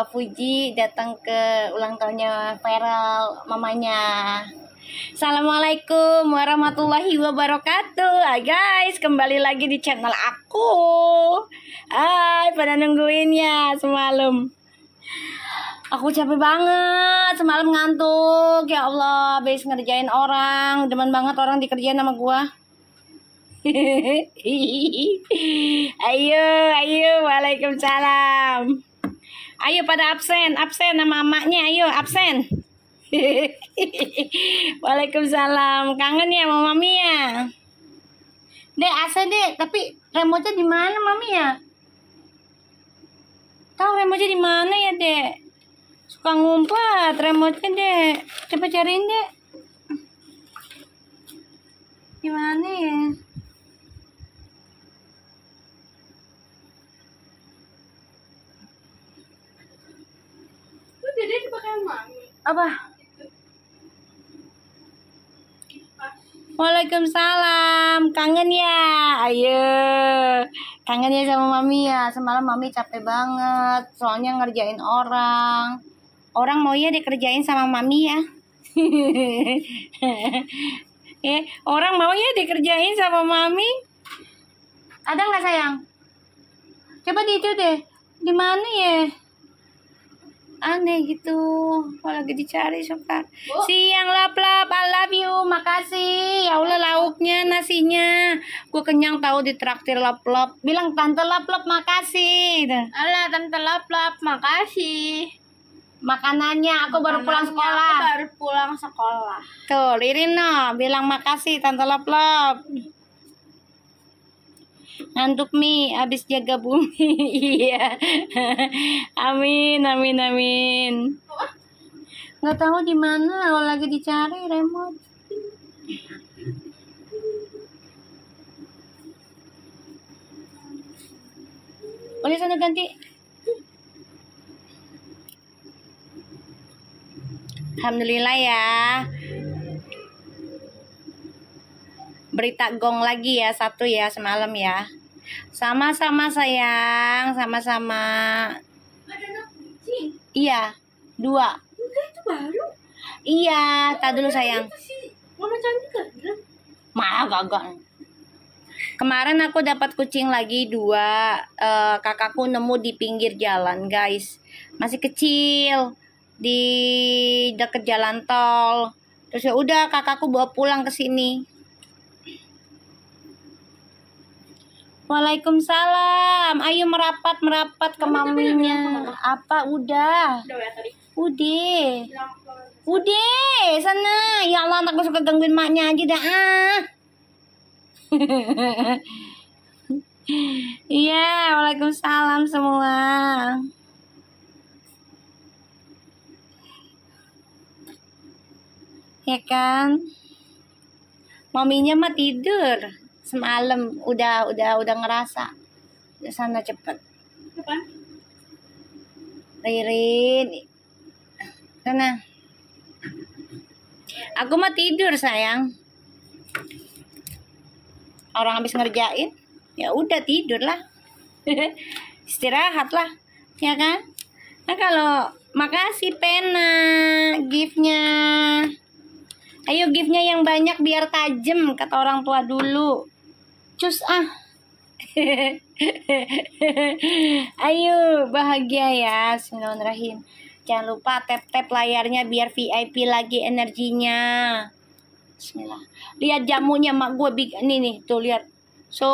Fuji datang ke ulang tahunnya Feral, mamanya. Assalamualaikum warahmatullahi wabarakatuh. Hai guys, kembali lagi di channel aku. Hai, pada nungguin ya semalam. Aku capek banget, semalam ngantuk. Ya Allah, habis ngerjain orang. Demen banget orang dikerjain sama gua. Ayo, waalaikumsalam. Ayo pada absen sama emaknya, ayo absen. Waalaikumsalam. Kangen ya sama mami ya? Dek, asa dek, tapi remote-nya di mana mami ya? Tahu remote-nya di mana ya, Dek? Suka ngumpet remote-nya, Dek. Coba cariin, Dek. Di mana ya? Jadi dipakai mami. Apa? Waalaikumsalam. Kangen ya? Ayo. Kangen ya sama mami ya? Semalam mami capek banget. Soalnya ngerjain orang. Orang mau ya dikerjain sama mami ya? Orang mau ya dikerjain sama mami? Ada nggak sayang? Coba di itu deh. Di mana ya? Aneh gitu, kalau lagi dicari suka. Siang lap-lap, I love you, makasih. Ya Allah lauknya, nasinya. Gue kenyang tahu ditraktir lap-lap. Bilang tante lap-lap makasih. Alah tante lap-lap, makasih. Makanannya aku baru pulang sekolah. Aku baru pulang sekolah. Tuh, Irina bilang makasih tante lap-lap. Ngantuk mi habis jaga bumi. Iya. Amin. Nggak tahu di mana kalau lagi dicari remote. Boleh sana ganti. Alhamdulillah ya. Berita gong lagi ya, satu ya semalam ya. Sama-sama sayang, sama-sama. Ada anak kucing. Iya, 2. Enggak, itu baru. Iya, tak dulu sayang. Itu si Mama Cantik kan? Malah gagal. Kemarin aku dapat kucing lagi 2. Kakakku nemu di pinggir jalan guys. Masih kecil di deket jalan tol. Terus ya udah kakakku bawa pulang ke sini. Waalaikumsalam. Ayo merapat ke maminya. Apa udah? Udah ya tadi. Udah, sana. Ya Allah, anakku suka gangguin maknya aja dah. Iya, waalaikumsalam semua. Ya kan? Maminya mah tidur semalam. Udah ngerasa. Di sana cepet. Kapan? Ririn. Sana. Aku mah tidur sayang. Orang habis ngerjain, ya udah tidur lah. Istirahat lah, ya kan? Nah kalau makasih pena giftnya. Ayo giftnya yang banyak biar tajam kata orang tua dulu. Cus ah. Ayo bahagia ya. Bismillahirrahmanirrahim. Jangan lupa tap layarnya biar VIP lagi energinya. Bismillah. Lihat jamunya mak gue nih tuh lihat. So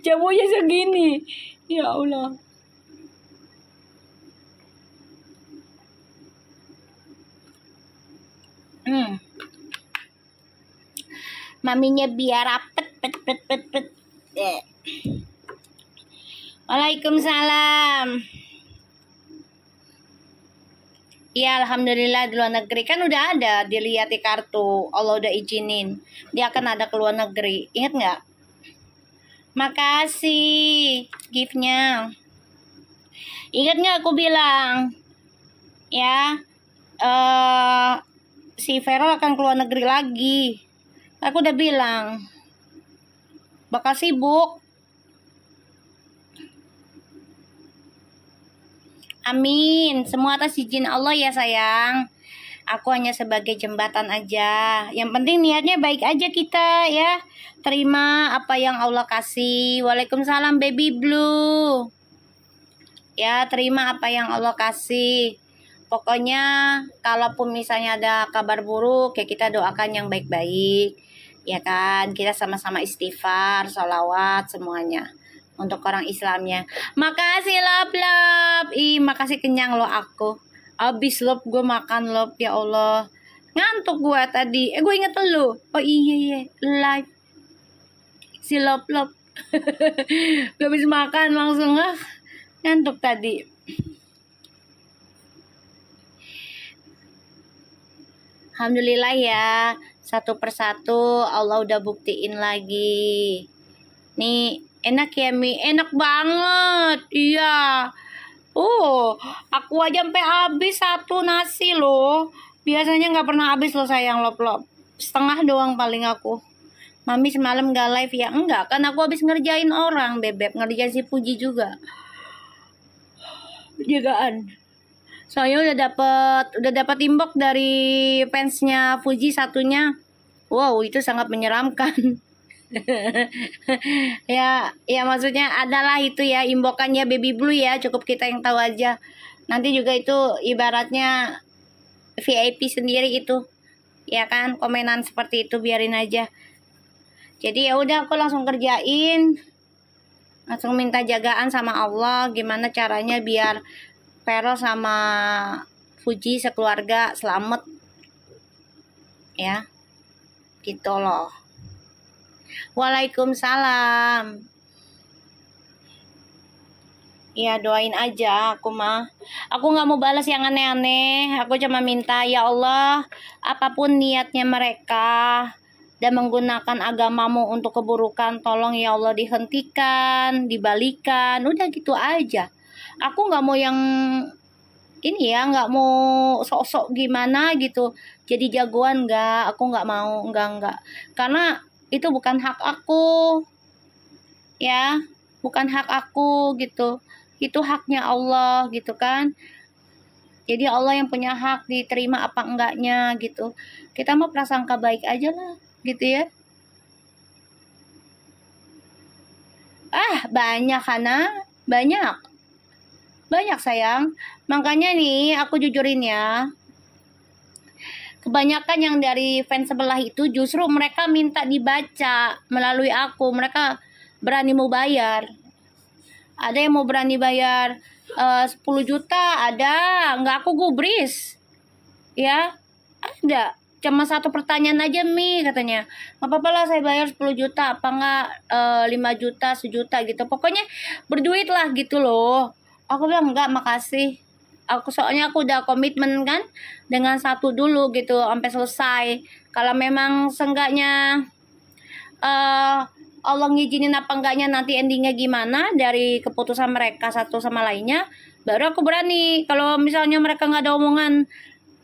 jamunya segini. Ya Allah. Maminya biar rapet pet. Waalaikumsalam. Iya, alhamdulillah di luar negeri kan udah ada, dilihat di kartu. Allah udah izinin. Dia akan ada ke luar negeri. Ingat nggak? Makasih giftnya. Ingat nggak aku bilang? Ya, si Feral akan ke luar negeri lagi. Aku udah bilang. Bakal sibuk. Amin. Semua atas izin Allah ya sayang. Aku hanya sebagai jembatan aja. Yang penting niatnya baik aja kita ya. Terima apa yang Allah kasih. Waalaikumsalam baby blue. Ya, terima apa yang Allah kasih. Pokoknya kalaupun misalnya ada kabar buruk ya kita doakan yang baik-baik. Ya kan, kita sama-sama istighfar, sholawat semuanya. Untuk orang Islamnya. Makasih love. Makasih kenyang loh aku. Abis lop gue makan lop, ya Allah. Ngantuk gue tadi. Gue inget lu. Oh iya live. Si lop. Gue habis makan langsung ngantuk tadi. Alhamdulillah ya. Satu persatu Allah udah buktiin lagi. Nih enak ya Mi. Enak banget. Iya. Aku aja sampai habis satu nasi loh. Biasanya nggak pernah habis loh sayang lop. Setengah doang paling aku. Mami semalam nggak live ya? Enggak, kan aku habis ngerjain orang bebek, ngerjain si Puji juga. Jagaan. Soalnya udah dapat inbox dari fansnya Fuji satunya. Wow, itu sangat menyeramkan. ya maksudnya adalah itu ya imbokannya baby blue ya, cukup kita yang tahu aja. Nanti juga itu ibaratnya VIP sendiri itu ya kan, komenan seperti itu biarin aja. Jadi ya udah aku langsung kerjain, langsung minta jagaan sama Allah gimana caranya biar Vero sama Fuji sekeluarga selamat ya gitu loh. Waalaikumsalam. Ya doain aja aku mah. Aku nggak mau balas yang aneh-aneh. Aku cuma minta ya Allah, apapun niatnya mereka dan menggunakan agamamu untuk keburukan, tolong ya Allah dihentikan, dibalikan. Udah gitu aja. Aku nggak mau yang ini ya, nggak mau sok-sok gimana gitu. Jadi jagoan nggak. Aku nggak mau, nggak. Karena itu bukan hak aku. Ya, bukan hak aku gitu. Itu haknya Allah gitu kan. Jadi Allah yang punya hak diterima apa enggaknya gitu. Kita mau prasangka baik aja lah gitu ya. Banyak Hana, banyak sayang. Makanya nih aku jujurin ya, kebanyakan yang dari fans sebelah itu justru mereka minta dibaca melalui aku. Mereka berani mau bayar. Ada yang mau berani bayar 10 juta, ada. Nggak aku gubris. Ya, ada. Cuma satu pertanyaan aja Mi katanya. Nggak apa-apa lah saya bayar 10 juta. Apa nggak 5 juta, 1 juta gitu. Pokoknya berduit lah gitu loh. Aku bilang enggak makasih. Soalnya aku udah komitmen kan dengan satu dulu gitu sampai selesai. Kalau memang seenggaknya Allah ngizinin apa enggaknya nanti endingnya gimana dari keputusan mereka satu sama lainnya, baru aku berani. Kalau misalnya mereka nggak ada omongan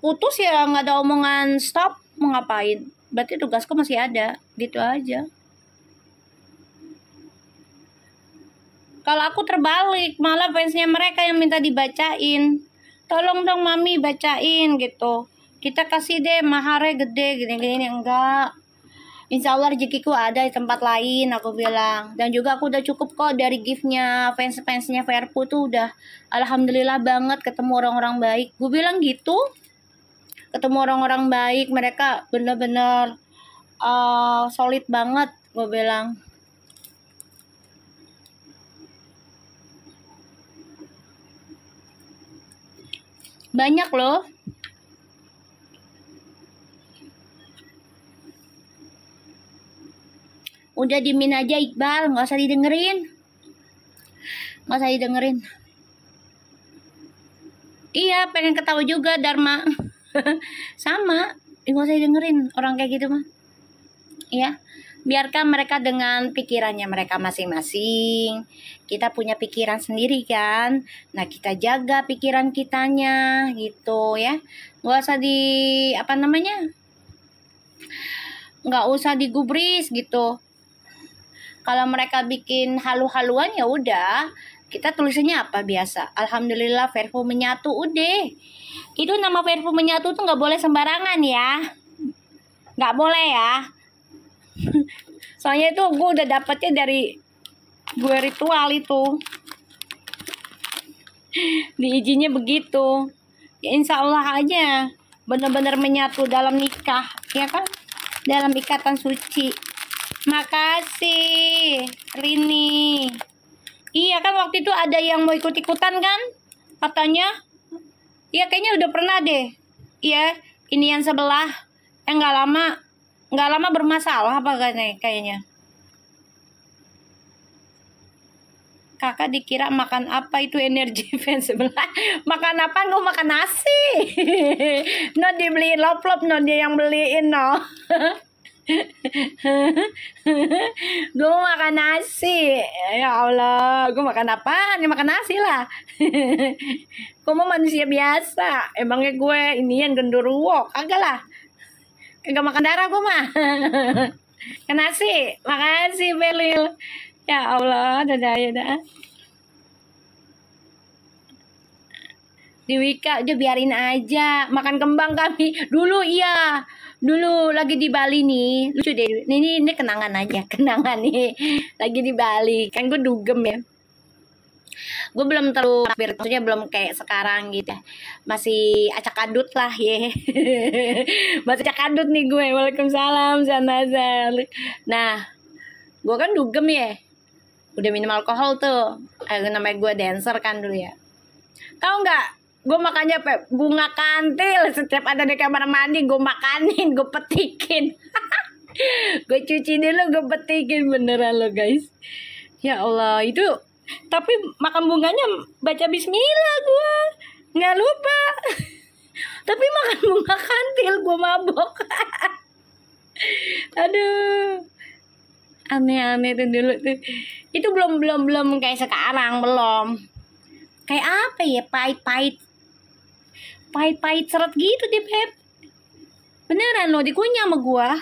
putus ya nggak ada omongan stop, mau ngapain? Berarti tugasku masih ada, gitu aja. Kalau aku terbalik, malah fansnya mereka yang minta dibacain. Tolong dong mami bacain gitu. Kita kasih deh maharnya gede gini-gini, enggak. Insya Allah rezekiku ada di tempat lain, aku bilang. Dan juga aku udah cukup kok dari giftnya fans-fansnya Verpu tuh udah alhamdulillah banget ketemu orang-orang baik. Gue bilang gitu. Ketemu orang-orang baik, mereka bener-bener solid banget, gue bilang. Banyak loh. Udah dimin aja Iqbal, nggak usah didengerin. Nggak usah didengerin. Iya, pengen ketawa juga Dharma. Sama, nggak usah didengerin orang kayak gitu mah. Ya, biarkan mereka dengan pikirannya mereka masing-masing. Kita punya pikiran sendiri kan. Nah, kita jaga pikiran kitanya gitu ya. Nggak usah nggak usah digubris gitu. Kalau mereka bikin halu-haluan ya udah, Kita tulisannya apa biasa? Alhamdulillah perfum menyatu udah. Itu nama perfum menyatu tuh nggak boleh sembarangan ya. Nggak boleh ya. Soalnya itu gue udah dapetnya dari gue ritual itu. Diizinnya begitu. Ya insya Allah aja benar-benar menyatu dalam nikah, ya kan? Dalam ikatan suci. Makasih, Rini. Iya kan waktu itu ada yang mau ikut-ikutan kan? Katanya. Iya kayaknya udah pernah deh. Iya, ini yang sebelah. Nggak lama bermasalah apa kayaknya. Kakak dikira makan apa itu energi fans sebelah. Makan apa? Gue makan nasi. No dibeliin lop-lop, no dia yang beliin no. Gue makan nasi. Ya Allah, gue makan apa? Nih makan nasi lah. Gue mau manusia biasa. Emangnya gue inian genderuwo? Kagak lah. Kagak makan darah gue mah. Makan nasi. Makasih Belil. Ya Allah, dadah ya dah. Di Wika udah biarin aja makan kembang kami. Dulu iya. Dulu lagi di Bali nih. Lucu deh. Ini kenangan aja, kenangan nih. Lagi di Bali. Kan gue dugem ya. Gue belum terlalu hampir, maksudnya belum kayak sekarang gitu ya. Masih acak-adut lah ya. Masih acak-adut nih gue. Waalaikumsalam Sanazar. Nah, gue kan dugem ya. Udah minum alkohol tuh. Namanya gue dancer kan dulu ya. Tahu nggak? Gue makannya bunga kantil. Setiap ada di kamar mandi gue makanin, gue petikin. Gue cuci dulu, gue petikin beneran lo guys. Ya Allah itu. Tapi makan bunganya baca bismillah gue. Nggak lupa. Tapi makan bunga kantil gue mabok. Aduh. Aneh-aneh tuh dulu tuh. Itu belum kayak sekarang, belum. Kayak apa ya, pahit-pahit seret gitu deh Beb. Beneran loh, dikunyah sama gua.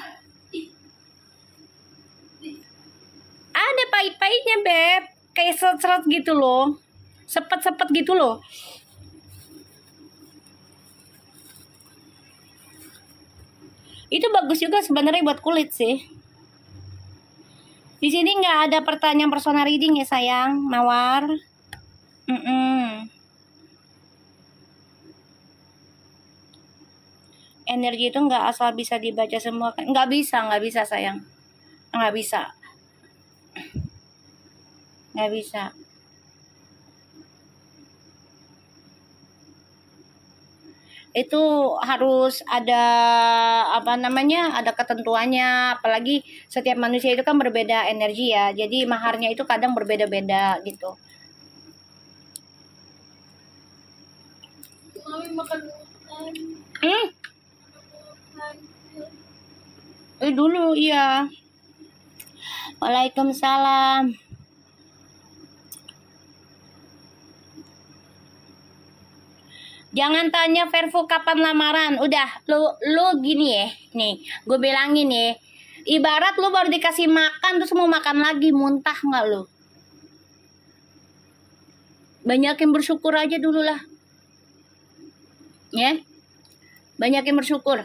Ada pahit-pahitnya Beb. Kayak seret-seret gitu loh. Sepet-sepet gitu loh. Itu bagus juga sebenarnya buat kulit sih. Di sini nggak ada pertanyaan personal reading ya sayang, Mawar. Energi itu nggak asal bisa dibaca semua kan? Nggak bisa sayang, nggak bisa. Itu harus ada ada ketentuannya, apalagi setiap manusia itu kan berbeda energi ya, jadi maharnya itu kadang berbeda-beda gitu. Mami makan Dulu iya. Waalaikumsalam. Jangan tanya Verfu kapan lamaran. Udah, lu gini ya. Nih, gue bilangin ya. Ibarat lu baru dikasih makan terus mau makan lagi, muntah nggak lu? Banyakin bersyukur aja dulu lah. Ya. Banyakin bersyukur.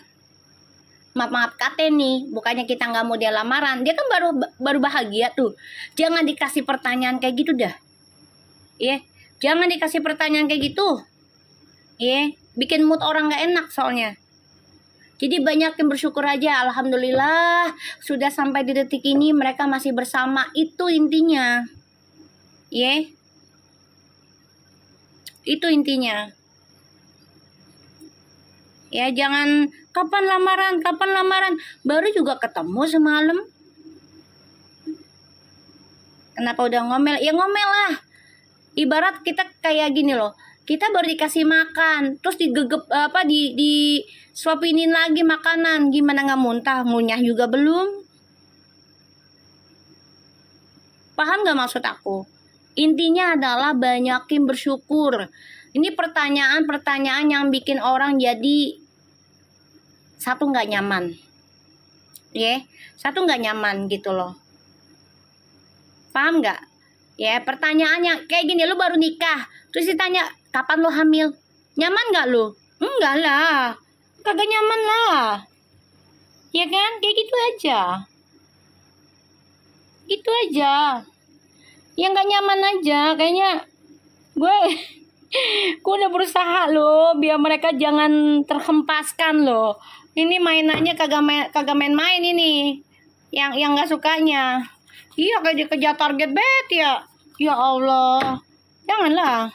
Maaf kate nih, bukannya kita nggak mau dia lamaran. Dia kan baru bahagia tuh. Jangan dikasih pertanyaan kayak gitu dah. Ya. Jangan dikasih pertanyaan kayak gitu. Bikin mood orang gak enak soalnya. Jadi banyak yang bersyukur aja. Alhamdulillah sudah sampai di detik ini mereka masih bersama. Itu intinya. Itu intinya. Ya jangan kapan lamaran. Baru juga ketemu semalam. Kenapa udah ngomel? Ya ngomel lah. Ibarat kita kayak gini loh. Kita baru dikasih makan, terus di suapinin lagi makanan, gimana nggak muntah, ngunyah juga belum? Paham nggak maksud aku? Intinya adalah banyakin bersyukur. Ini pertanyaan yang bikin orang jadi satu nggak nyaman, satu nggak nyaman gitu loh. Paham nggak? Ya, pertanyaannya kayak gini, lu baru nikah, terus ditanya kapan lu hamil, nyaman nggak lu? Enggak lah, kagak nyaman lah, ya kan? Kayak gitu aja, ya nggak nyaman aja, kayaknya gue gue udah berusaha loh biar mereka jangan terhempaskan loh. Ini mainannya kagak main-main ini, yang nggak sukanya. Iya, kayak dikejar target bet ya. Ya Allah, janganlah.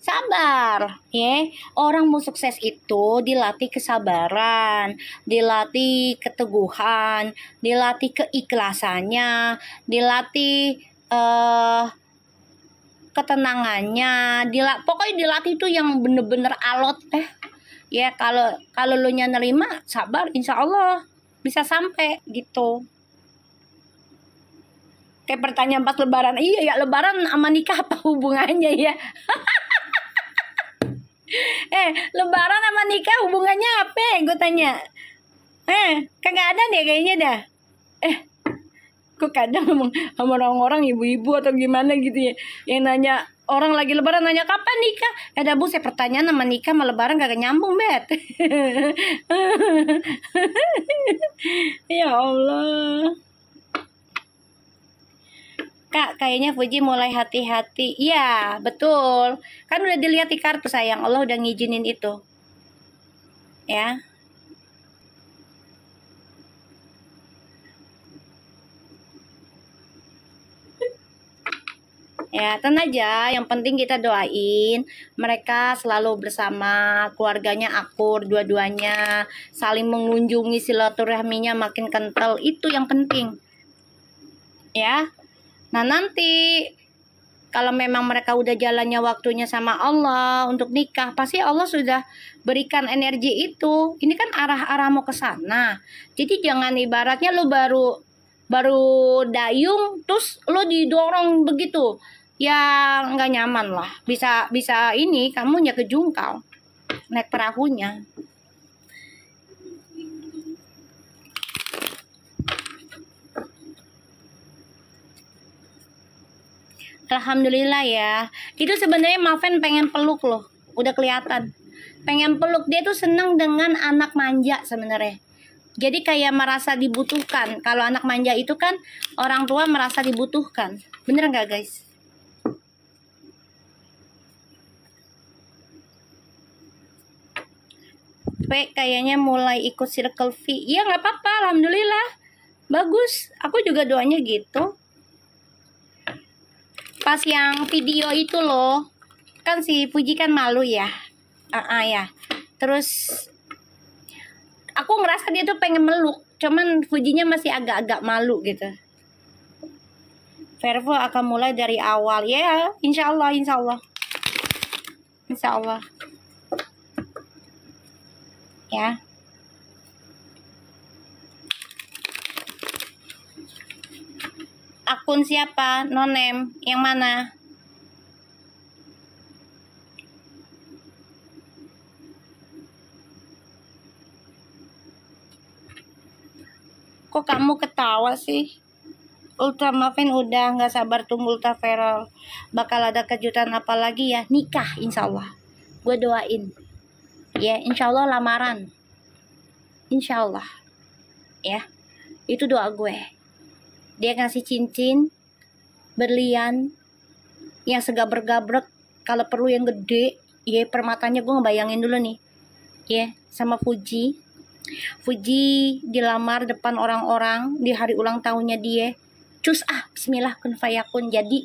Sabar, ya. Orang mau sukses itu dilatih kesabaran, dilatih keteguhan, dilatih keikhlasannya, dilatih ketenangannya, pokoknya dilatih itu yang bener-bener alot ya. Kalau lu nya nerima, sabar, insya Allah bisa sampai gitu. Kayak pertanyaan pas lebaran, iya ya, lebaran sama nikah apa hubungannya ya? Lebaran sama nikah hubungannya apa? Gue tanya. Kagak ada deh kayaknya dah. Gue kadang ngomong sama orang-orang, ibu-ibu atau gimana gitu ya, yang nanya, orang lagi lebaran nanya kapan nikah. Ada bu, saya pertanyaan sama nikah sama lebaran kagak nyambung bet. Ya Allah. Kak, kayaknya Fuji mulai hati-hati. Iya, betul. Kan udah dilihat di kartu sayang, Allah udah ngizinin itu. Ya. Ya, tenang aja. Yang penting kita doain mereka selalu bersama, keluarganya akur dua-duanya, saling mengunjungi, silaturahminya makin kental. Itu yang penting. Ya. Nah, nanti kalau memang mereka udah jalannya waktunya sama Allah untuk nikah, pasti Allah sudah berikan energi itu. Ini kan arah-arah mau ke sana. Jadi jangan ibaratnya lu baru dayung terus lu didorong begitu. Ya nggak nyaman lah. Bisa ini kamunya kejungkal naik perahunya. Alhamdulillah ya. Itu sebenarnya Maven pengen peluk loh. Udah kelihatan. Pengen peluk. Dia tuh seneng dengan anak manja sebenarnya. Jadi kayak merasa dibutuhkan. Kalau anak manja itu kan orang tua merasa dibutuhkan. Bener nggak guys? P kayaknya mulai ikut Circle V. Iya nggak apa-apa. Alhamdulillah. Bagus. Aku juga doanya gitu. Pas yang video itu loh, kan si Fuji kan malu ya. Ya. Terus aku ngerasa dia tuh pengen meluk, cuman Fujinya masih agak-agak malu gitu. Vervo akan mulai dari awal ya, insya Allah. Ya. Akun siapa? No name. Yang mana? Kok kamu ketawa sih? Ultra Maven udah nggak sabar tunggu Ultra Feral. Bakal ada kejutan apa lagi ya? Nikah insya Allah. Gue doain. Ya insya Allah lamaran. Insya Allah. Ya. Itu doa gue. Dia ngasih cincin berlian yang segabrek-gabrek, kalau perlu yang gede. Ya, permatanya gue ngebayangin dulu nih. Ya, sama Fuji dilamar depan orang-orang di hari ulang tahunnya dia. Cus bismillah kun fayakun jadi.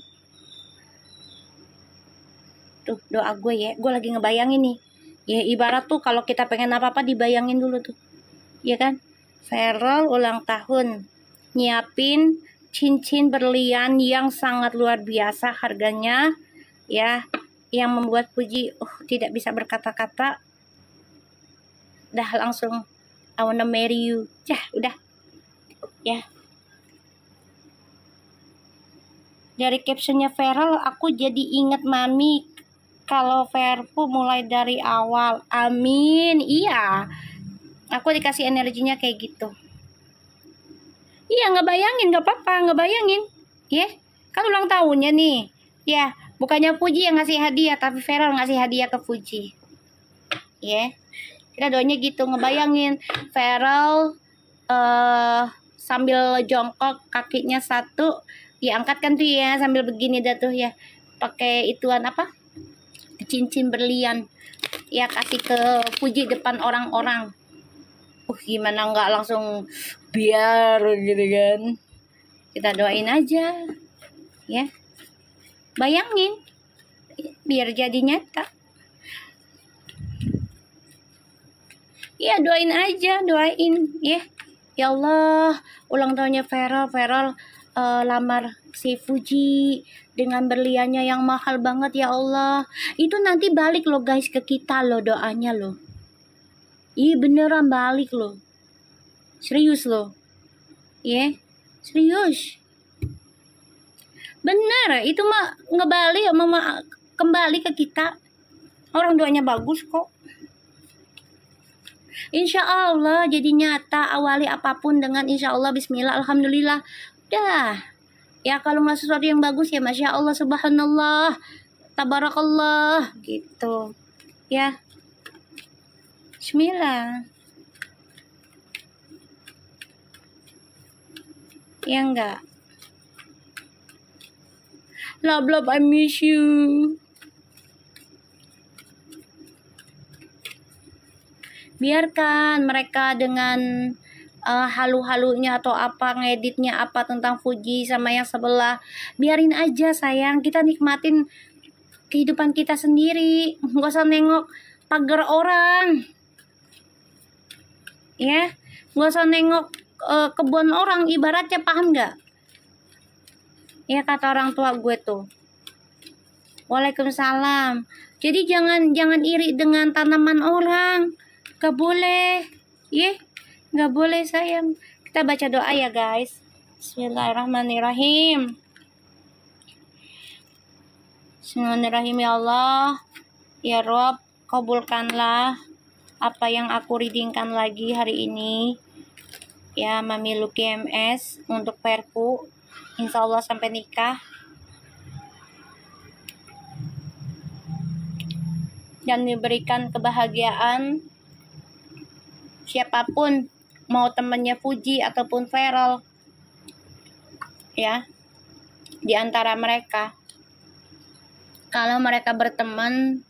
Tuh doa gue ya. Gue lagi ngebayangin nih. Ya ibarat tuh kalau kita pengen apa-apa dibayangin dulu tuh. Ya kan? Feral ulang tahun. Nyiapin cincin berlian yang sangat luar biasa harganya ya, yang membuat Fuji tidak bisa berkata-kata. Dah langsung I wanna marry you. Udah. Ya. Dari captionnya Feral aku jadi inget mami kalau Verfu mulai dari awal. Amin. Iya. Aku dikasih energinya kayak gitu. Iya, ngebayangin, nggak apa-apa, ngebayangin, ya. Kan ulang tahunnya nih. Ya, bukannya Fuji yang ngasih hadiah, tapi Feral ngasih hadiah ke Fuji. Ya. Kita doanya gitu, ngebayangin Feral sambil jongkok, kakinya satu diangkat kan tuh ya, sambil begini dah tuh ya. Pakai ituan apa? Cincin berlian. Ya, kasih ke Fuji depan orang-orang. Gimana nggak langsung biar gitu kan. Kita doain aja. Ya. Bayangin. Biar jadi nyata. Ya, doain aja, doain. Ya Allah, ulang tahunnya Feral lamar si Fuji dengan berliannya yang mahal banget ya Allah. Itu nanti balik loh guys ke kita loh doanya loh. Beneran balik loh. Serius loh. Serius. Bener, itu mah ngebalik mama kembali ke kita. Orang doanya bagus kok. Insya Allah jadi nyata. Awali apapun dengan insya Allah, bismillah, alhamdulillah. Dah. Ya kalau nggak sesuatu yang bagus ya masya Allah, subhanallah, tabarakallah gitu. Ya. Bismillah. Ya enggak. Love, I miss you. Biarkan mereka dengan halu-halunya atau apa, ngeditnya apa tentang Fuji sama yang sebelah. Biarin aja sayang, kita nikmatin kehidupan kita sendiri. Nggak usah nengok pagar orang. Ya, nggak usah nengok kebun orang, ibaratnya, paham nggak? Ya kata orang tua gue tuh. Waalaikumsalam. Jadi jangan iri dengan tanaman orang. Gak boleh. Gak boleh sayang. Kita baca doa ya guys. Bismillahirrahmanirrahim. Bismillahirrahmanirrahim. Ya Allah, ya Rob, kabulkanlah apa yang aku readingkan lagi hari ini. Ya, Mami Lucky MS untuk Perpu. Insya Allah sampai nikah. Dan diberikan kebahagiaan siapapun, mau temannya Fuji ataupun Feral, ya, di antara mereka. Kalau mereka berteman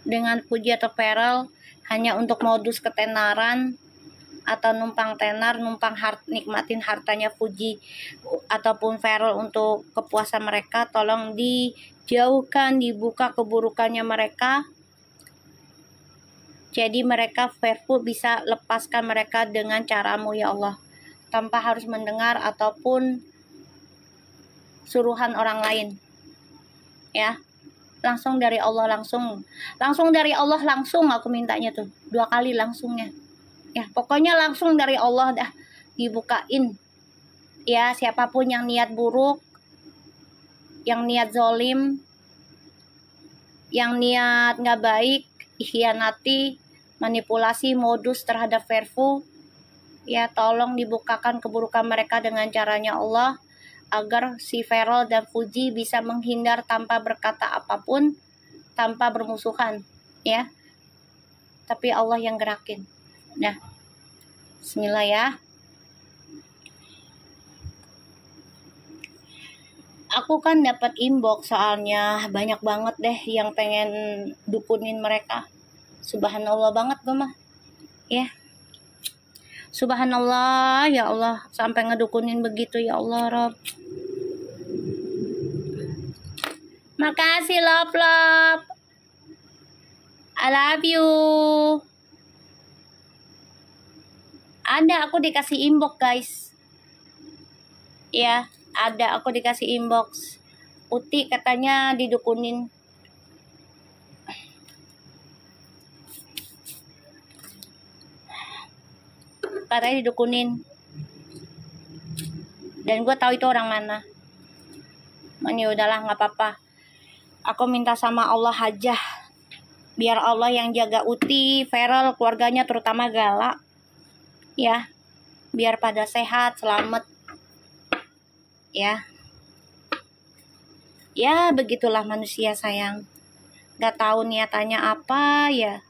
dengan Fuji atau Feral hanya untuk modus ketenaran atau numpang tenar, nikmatin hartanya Fuji ataupun Feral untuk kepuasan mereka, tolong dijauhkan, dibuka keburukannya mereka. Jadi mereka Verfu bisa lepaskan mereka dengan caramu ya Allah, tanpa harus mendengar ataupun suruhan orang lain. Ya, langsung dari Allah, langsung dari Allah, langsung aku mintanya tuh 2 kali langsungnya. Ya, pokoknya langsung dari Allah dah dibukain. Ya, siapapun yang niat buruk, yang niat zolim, yang niat nggak baik, hianati, manipulasi, modus terhadap Verfu, ya tolong dibukakan keburukan mereka dengan caranya Allah, agar si Feral dan Fuji bisa menghindar tanpa berkata apapun, tanpa bermusuhan, ya. Tapi Allah yang gerakin. Nah, bismillah ya. Aku kan dapat inbox soalnya banyak banget deh yang pengen dukunin mereka. Subhanallah banget gue mah. Ya. Subhanallah ya Allah, sampai ngedukunin begitu ya Allah Rob. Makasih love. I love you. Ada aku dikasih inbox guys. Ya, ada aku dikasih inbox. Uti katanya didukunin. Katanya didukunin. Dan gue tahu itu orang mana. Ya udahlah, nggak apa-apa. Aku minta sama Allah aja, biar Allah yang jaga Uti, Feral, keluarganya terutama Gala, ya, biar pada sehat, selamat, ya. Ya, begitulah manusia sayang. Gak tahu niatannya apa ya.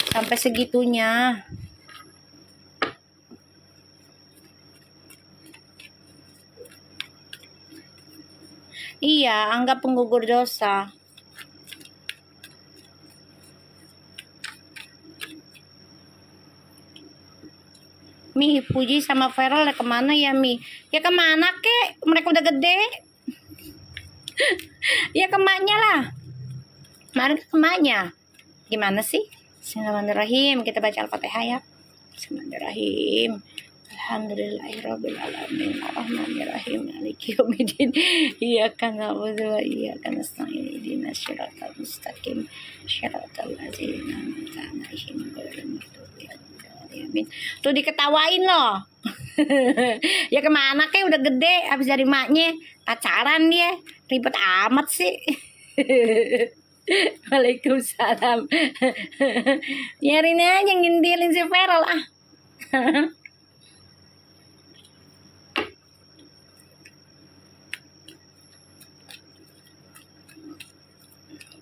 Sampai segitunya. Iya, anggap penggugur dosa. Mi, Puji sama Feral ya kemana ya Mi? Ya kemana kek? Mereka udah gede. Ya ke emaknya lah. Kemarin ke emaknya. Gimana sih? Bismillahirrahmanirrahim. Kita baca Al-Fatihah ya. Bismillahirrahmanirrahim. Alhamdulillahirrabbilalamin. Arrahmanirrahim. Maliki yaumiddin. Iyyaka na'budu wa iyyaka nasta'in. Ihdinas siratal mustaqim. Siratal ladzina an'amta 'alaihim ghairil maghdubi 'alaihim. Tuh diketawain loh. Ya kemana kek udah gede habis dari maknya pacaran dia ribet amat sih. Waalaikumsalam. Biarin aja ngintilin si Feral ah.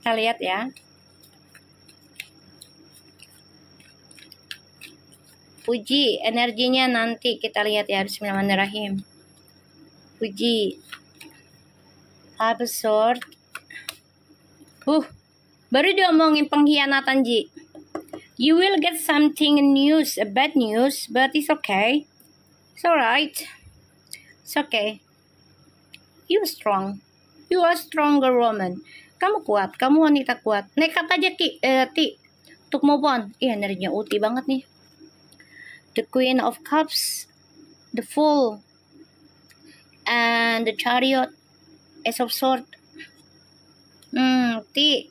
Kita lihat ya. Puji, energinya nanti kita lihat ya. Bismillahirrahmanirrahim. Puji. Absurd. Baru diomongin pengkhianatan Ji. You will get something news, a bad news, but it's okay. It's alright. It's okay. You strong. You are stronger woman. Kamu kuat, kamu wanita kuat. Nekat aja Ti. Untuk move on. Energinya Uti banget nih. The Queen of Cups, the Fool, and the Chariot, Ace of Swords. Ti,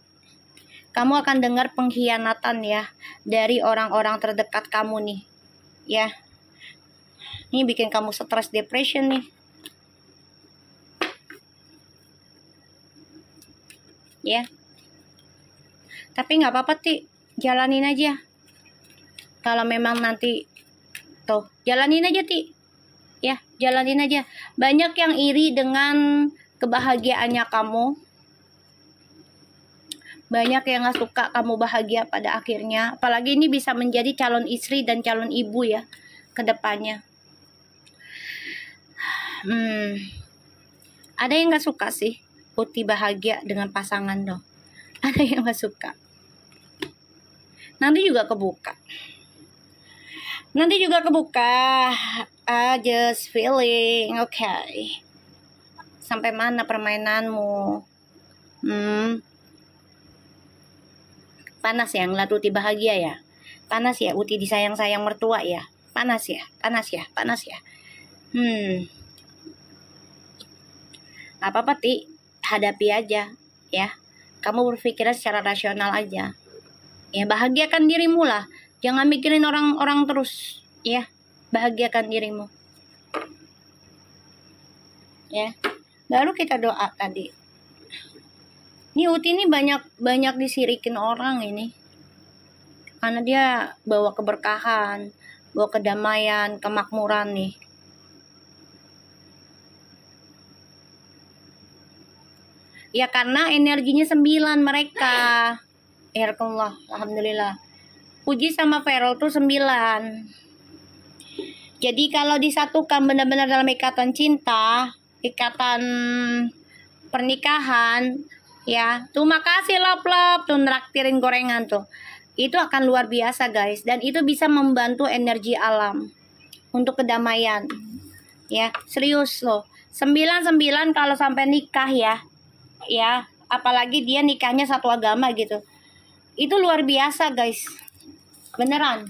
kamu akan dengar pengkhianatan ya dari orang-orang terdekat kamu nih, ya. Ini bikin kamu stres, depression nih. Ya. Tapi nggak apa-apa Ti, jalanin aja. Kalau memang nanti tuh, jalanin aja Ti. Ya, jalanin aja. Banyak yang iri dengan kebahagiaannya kamu. Banyak yang gak suka kamu bahagia pada akhirnya. Apalagi ini bisa menjadi calon istri dan calon ibu ya ke depannya. Ada yang gak suka sih Uti bahagia dengan pasangan dong. Ada yang gak suka. Nanti juga kebuka. I just feeling okay. Sampai mana permainanmu? Panas ya ngeliat Uti bahagia ya. Panas ya Uti disayang-sayang mertua ya. Panas ya. Apa-apa Ti, hadapi aja ya. Kamu berpikirnya secara rasional aja. Ya bahagiakan dirimu lah. Jangan mikirin orang-orang terus ya. Bahagiakan dirimu. Ya. Baru kita doa tadi. Ini Uti ini banyak disirikin orang ini. Karena dia bawa keberkahan, bawa kedamaian, kemakmuran nih. Ya karena energinya 9 mereka. Ya Allah, alhamdulillah. Puji sama Feral tuh 9. Jadi kalau disatukan benar-benar dalam ikatan cinta, ikatan pernikahan, ya, tuh makasih love tuh neraktirin gorengan tuh. Itu akan luar biasa guys, dan itu bisa membantu energi alam untuk kedamaian. Ya, serius loh. 99 kalau sampai nikah ya. Ya, apalagi dia nikahnya satu agama gitu. Itu luar biasa guys. Beneran.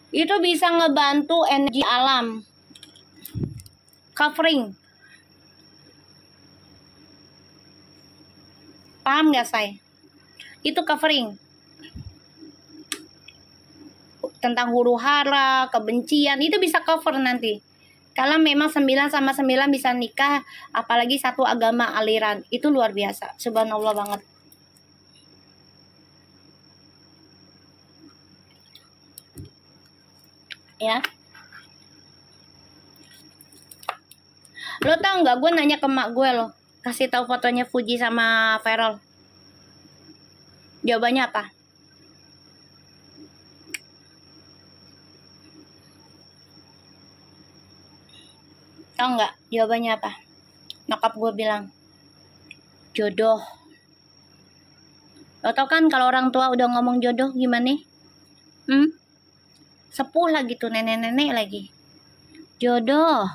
Itu bisa ngebantu energi alam. Covering. Paham gak say? Itu covering. Tentang huru hara, kebencian, itu bisa cover nanti. Kalau memang 9 sama 9 bisa nikah, apalagi satu agama aliran, itu luar biasa. Subhanallah banget. Ya. Lo tau nggak, gue nanya ke mak gue lo, kasih tahu fotonya Fuji sama Ferrell. Jawabannya apa? Tau nggak jawabannya apa? Nyokap gue bilang, jodoh. Lo tau kan kalau orang tua udah ngomong jodoh gimana? Sepuh lagi tuh, nenek-nenek lagi. Jodoh.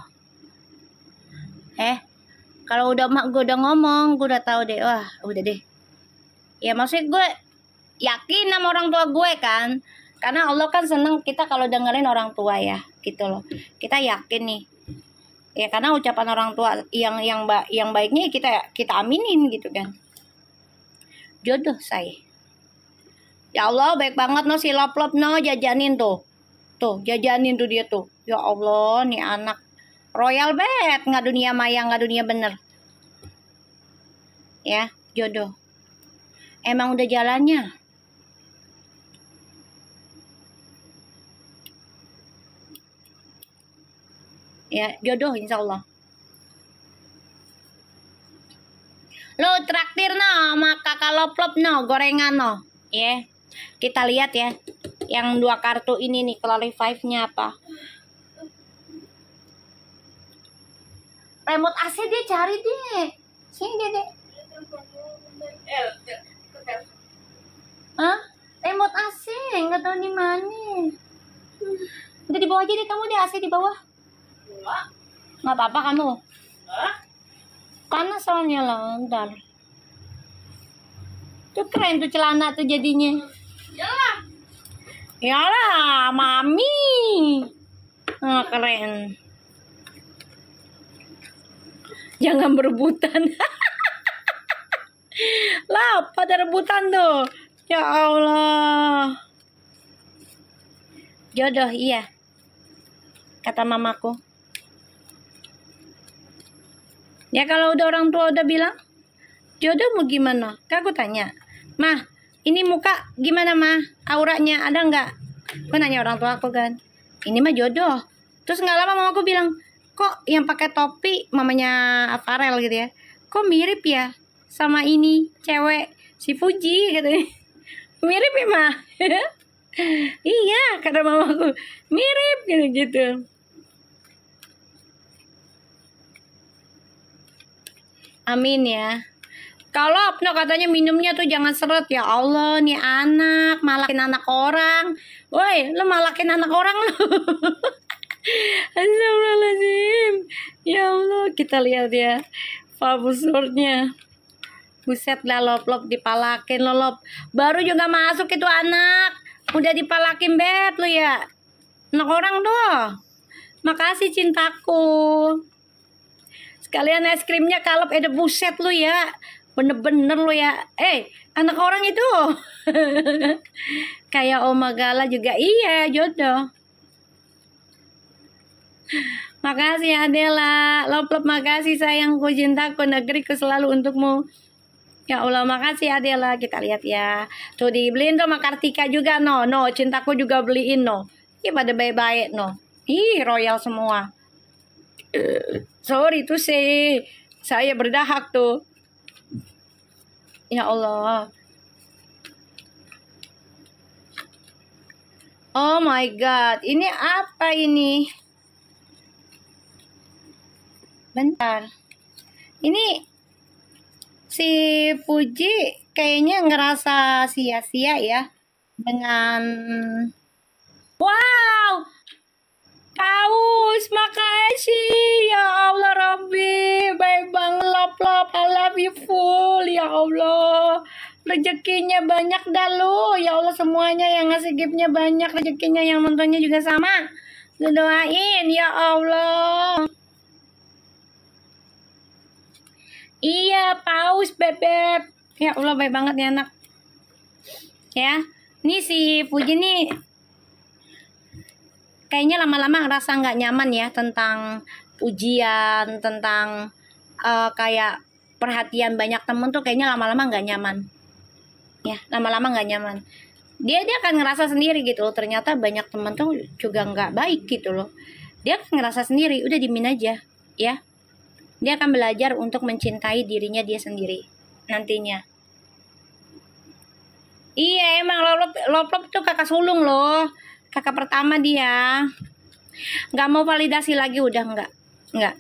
Kalau udah mak gue udah ngomong, gue udah tahu deh. Wah, udah deh. Ya maksud gue yakin sama orang tua gue kan. Karena Allah kan seneng kita kalau dengerin orang tua ya, gitu loh. Kita yakin nih. Ya karena ucapan orang tua yang baiknya kita aminin gitu kan. Jodoh saya. Ya Allah, baik banget no si Lop-Lop no, jajanin tuh. Tuh, jajanin tuh dia tuh. Ya Allah, nih anak royal bet, nggak dunia maya, nggak dunia bener. Ya, jodoh. Emang udah jalannya. Ya, jodoh insya Allah. Lo traktir no sama kakak Lop-Lop no, gorengan no. Ya, kita lihat ya. Yang 2 kartu ini nih, Clary 5-nya apa? Remote AC dia cari deh. Sini deh. Hah? Remote AC nggak tahu di mana. Udah di bawah aja deh kamu, deh AC di bawah. Nggak apa-apa kamu. Panas soalnya lah, ntar. Tuh keren tuh celana tuh jadinya. Yalah, mami. Keren. Jangan berebutan. Lah, pada rebutan tuh. Ya Allah. Jodoh, iya. Kata mamaku. Ya kalau udah orang tua udah bilang, jodoh mau gimana? Kak aku tanya, Mah, ini muka gimana mah? Auranya ada nggak? Gue nanya orang tua aku kan. Ini mah jodoh. Terus nggak lama mamaku bilang, kok yang pakai topi mamanya Farel gitu ya? Kok mirip ya sama ini cewek si Fuji gitu. Mirip ya mah? Iya, kata mamaku. Mirip gitu. Amin ya. Kalau no katanya minumnya tuh jangan seret. Ya Allah, nih anak malakin anak orang. Woi, lu malakin anak orang lu. Astagfirullahaladzim. Ya Allah, kita lihat ya fabusurnya. Buset lah, Lop-Lop dipalakin Lop. Baru juga masuk itu anak, udah dipalakin bet lu ya. Anak orang doh. Makasih cintaku. Sekalian es krimnya kalep, ada buset lu ya. Bener-bener lu ya. Anak orang itu. Kayak Oma Gala juga, iya jodoh. Makasih Adela. Lop-Lop makasih sayangku, cintaku, negeriku selalu untukmu. Ya Allah, makasih Adela. Kita lihat ya. Tuh dibeliin tuh sama Kartika juga no. No, cintaku juga beliin no. Ih pada baik-baik no. Ih royal semua. Sorry tuh sih. Saya berdahak tuh. Ya Allah. Oh my God. Ini apa ini? Bentar. Ini si Fuji kayaknya ngerasa sia-sia ya dengan wow, Paus, makasih ya Allah Robby, baik banget Lop-Lop, I love you full ya Allah, rezekinya banyak dah lu ya Allah, semuanya yang ngasih giftnya banyak, rezekinya yang nontonnya juga sama, doain ya Allah. Iya, Paus bebek. Ya Allah, baik banget nih anak. Ya, ini si Fuji nih kayaknya lama-lama ngerasa nggak nyaman ya tentang ujian, tentang kayak perhatian banyak temen tuh kayaknya lama-lama nggak nyaman. Ya, lama-lama nggak nyaman. Dia akan ngerasa sendiri gitu loh. Ternyata banyak temen tuh juga nggak baik gitu loh. Dia akan ngerasa sendiri. Udah dimin aja, ya. Dia akan belajar untuk mencintai dirinya dia sendiri nantinya. Iya, emang Loplop itu kakak sulung loh. Kakak pertama dia. Nggak mau validasi lagi, udah nggak.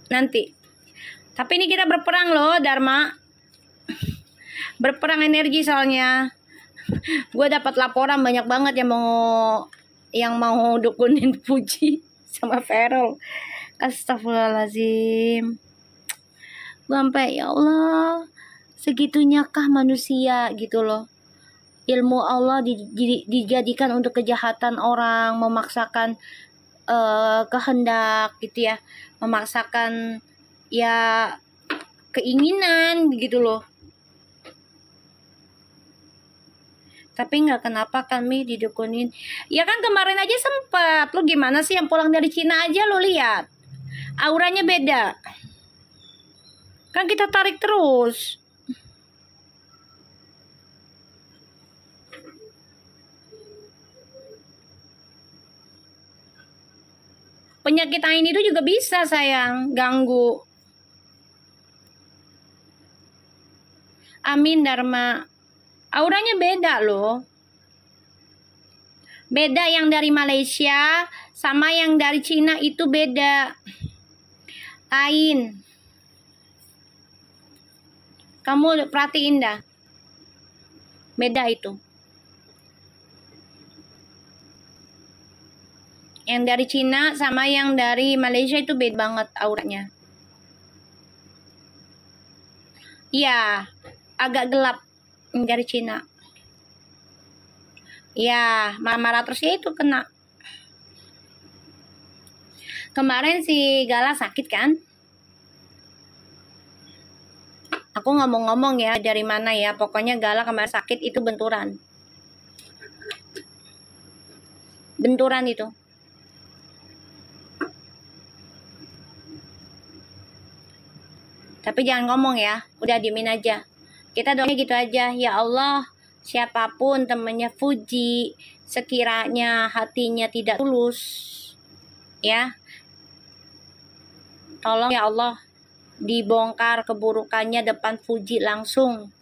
Nanti. Tapi ini kita berperang loh, Dharma. Berperang energi soalnya. Gue dapat laporan banyak banget yang mau dukunin Puji sama Ferol. Astagfirullahaladzim. Gue sampai, ya Allah, segitunya kah manusia gitu loh. Ilmu Allah dijadikan untuk kejahatan orang, memaksakan kehendak gitu ya, memaksakan ya keinginan gitu loh. Tapi nggak, kenapa kami didukunin? Ya kan kemarin aja sempet. Lu gimana sih yang pulang dari Cina aja lu lihat. Auranya beda. Kan kita tarik terus. Penyakit ain itu juga bisa sayang, ganggu. Amin Dharma. Auranya beda loh. Beda, yang dari Malaysia sama yang dari Cina itu beda. Lain. Kamu perhatiin dah. Beda itu. Yang dari Cina sama yang dari Malaysia itu beda banget auranya. Iya, agak gelap yang dari Cina. Ya, marah-marah terus ya itu kena. Kemarin si Gala sakit kan? Aku ngomong-ngomong ya dari mana ya. Pokoknya Gala kemarin sakit itu benturan. Benturan itu. Tapi jangan ngomong ya. Udah diemin aja. Kita doanya gitu aja. Ya Allah, siapapun temannya Fuji, sekiranya hatinya tidak tulus, ya, tolong ya Allah, dibongkar keburukannya depan Fuji langsung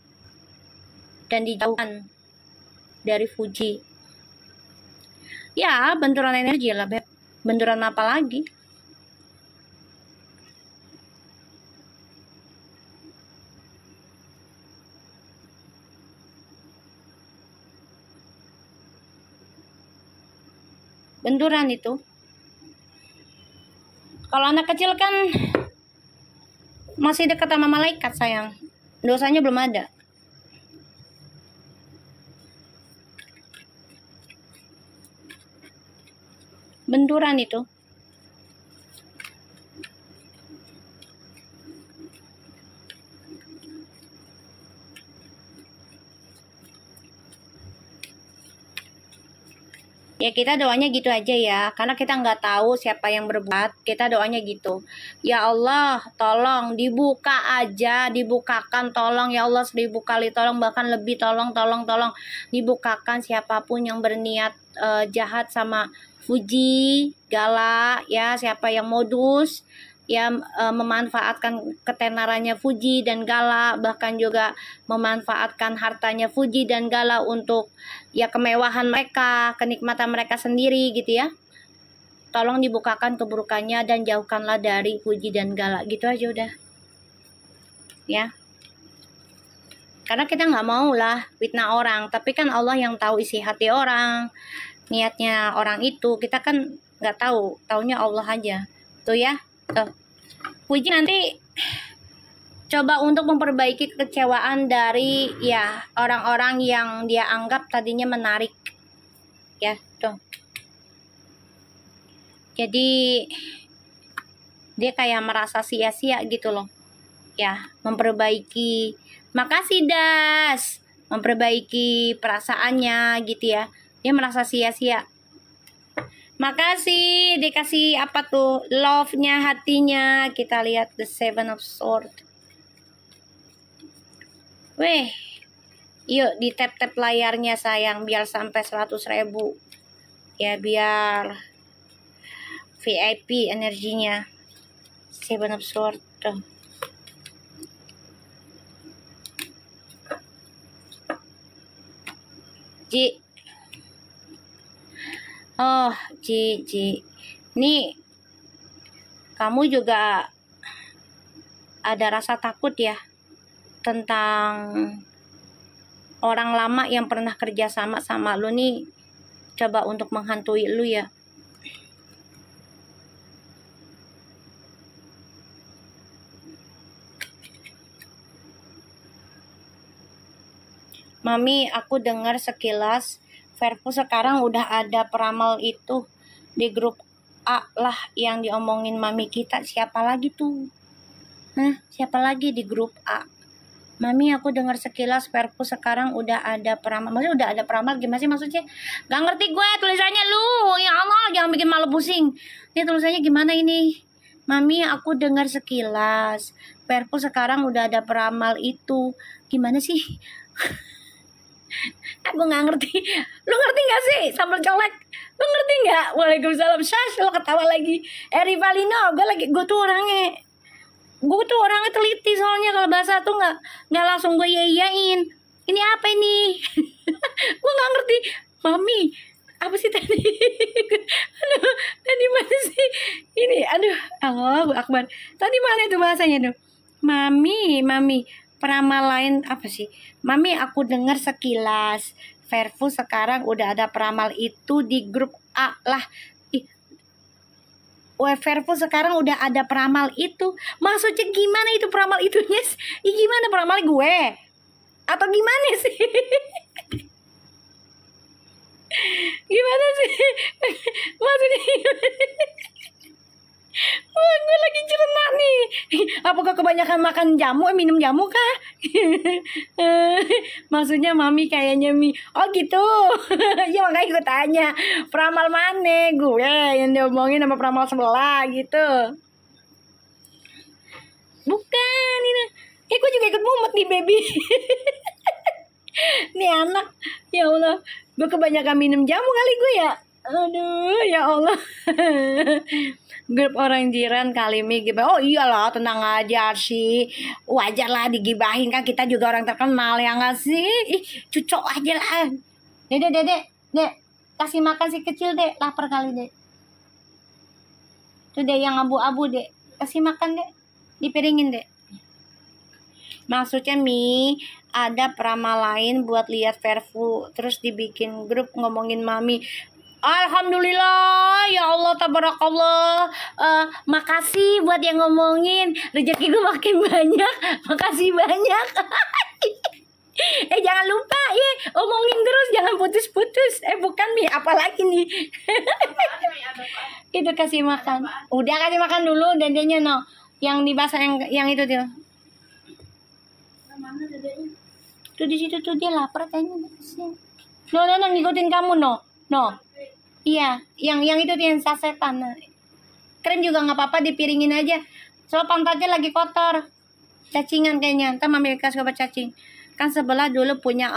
dan dijauhkan dari Fuji. Ya, benturan energi lah, Beb. Benturan apa lagi? Benturan itu. Kalau anak kecil kan masih dekat sama malaikat sayang. Dosanya belum ada. Benturan itu. Ya kita doanya gitu aja ya, karena kita nggak tahu siapa yang berbuat. Kita doanya gitu, ya Allah tolong dibuka aja, dibukakan, tolong ya Allah 1000 kali tolong, bahkan lebih, tolong dibukakan siapapun yang berniat jahat sama Fuji, Gala, ya siapa yang modus ya, memanfaatkan ketenarannya Fuji dan Gala, bahkan juga memanfaatkan hartanya Fuji dan Gala untuk ya kemewahan mereka, kenikmatan mereka sendiri gitu ya. Tolong dibukakan keburukannya dan jauhkanlah dari Fuji dan Gala. Gitu aja udah. Ya. Karena kita nggak mau lah fitnah orang, tapi kan Allah yang tahu isi hati orang, niatnya orang itu. Kita kan nggak tahu, taunya Allah aja. Tuh ya. Tuh. Puji nanti coba untuk memperbaiki kekecewaan dari ya orang-orang yang dia anggap tadinya menarik. Ya, tuh. Jadi dia kayak merasa sia-sia gitu loh. Ya, memperbaiki. Makasih Das. Memperbaiki perasaannya gitu ya. Dia merasa sia-sia. Makasih dikasih apa tuh, love-nya, hatinya. Kita lihat the 7 of Swords. Weh, yuk di tap-tap layarnya sayang biar sampai 100.000. Ya biar VIP energinya. Seven of Swords tuh. Ji. Oh, Ji. Nih, kamu juga ada rasa takut ya tentang orang lama yang pernah kerja sama lu nih, coba untuk menghantui lu ya. Mami, aku dengar sekilas Verpu sekarang udah ada peramal itu di grup A lah yang diomongin mami kita. Siapa lagi tuh? Nah, siapa lagi di grup A? Mami, aku dengar sekilas Verpu sekarang udah ada peramal. Maksudnya udah ada peramal gimana sih maksudnya? Gak ngerti gue tulisannya lu. Ya Allah, jangan bikin malu pusing. Ini tulisannya gimana ini? Mami, aku dengar sekilas Verpu sekarang udah ada peramal itu. Gimana sih? Aku nggak ngerti. Lu ngerti nggak sih sambal colek? Lu ngerti nggak? Waalaikumsalam. Syah, lu ketawa lagi. Rivalino, gue tuh orangnya teliti soalnya kalau bahasa tuh nggak langsung gue yayain. Ini apa ini? Gue nggak ngerti. Mami, apa sih tadi? Aduh, tadi mana sih? Ini, aduh, Allahu Akbar. Tadi mana itu bahasanya tuh? Mami. Peramal lain apa sih? Mami, aku dengar sekilas Verpu sekarang udah ada peramal itu di grup A lah. Verpu sekarang udah ada peramal itu. Maksudnya gimana itu peramal itunya? Gimana peramal gue? Atau gimana sih? Gimana sih? Maksudnya wah, gue lagi cerna nih. Apakah kebanyakan makan jamu, minum jamu kah? Maksudnya mami kayaknya oh gitu. Ya makanya gue tanya, peramal mana gue yang diomongin sama peramal sebelah gitu. Bukan ini. Gue juga ikut mumet nih baby. Nih anak, ya Allah, gue kebanyakan minum jamu kali gue ya. Aduh, ya Allah. Grup orang jiran kali ini gibah. Oh iyalah, tenang aja sih. Wajar lah digibahin, kan kita juga orang terkenal ya nggak sih? Cucok aja lah. Dek, kasih makan si kecil dek, lapar kali dek. Tuh dek yang abu-abu dek, kasih makan dek, dipiringin dek. Maksudnya ada peramal lain buat lihat Verpu, terus dibikin grup ngomongin mami. Alhamdulillah, ya Allah, tabarakallah. Makasih buat yang ngomongin, rezeki gue makin banyak. Makasih banyak. Jangan lupa ya, omongin terus, jangan putus-putus. Bukan apalagi nih. Itu kasih makan. Udah kasih makan dulu, dedenya no. Yang dibasah yang itu tuh. Mana dedeknya? Tuh di situ tuh dia lapar kayaknya. No, ngikutin kamu no. Iya, yang itu tuh yang sasetan. Krim juga nggak apa-apa, dipiringin aja. Soal pantatnya lagi kotor, cacingan kayaknya. Ntar mami kasih obat cacing. Kan sebelah dulu punya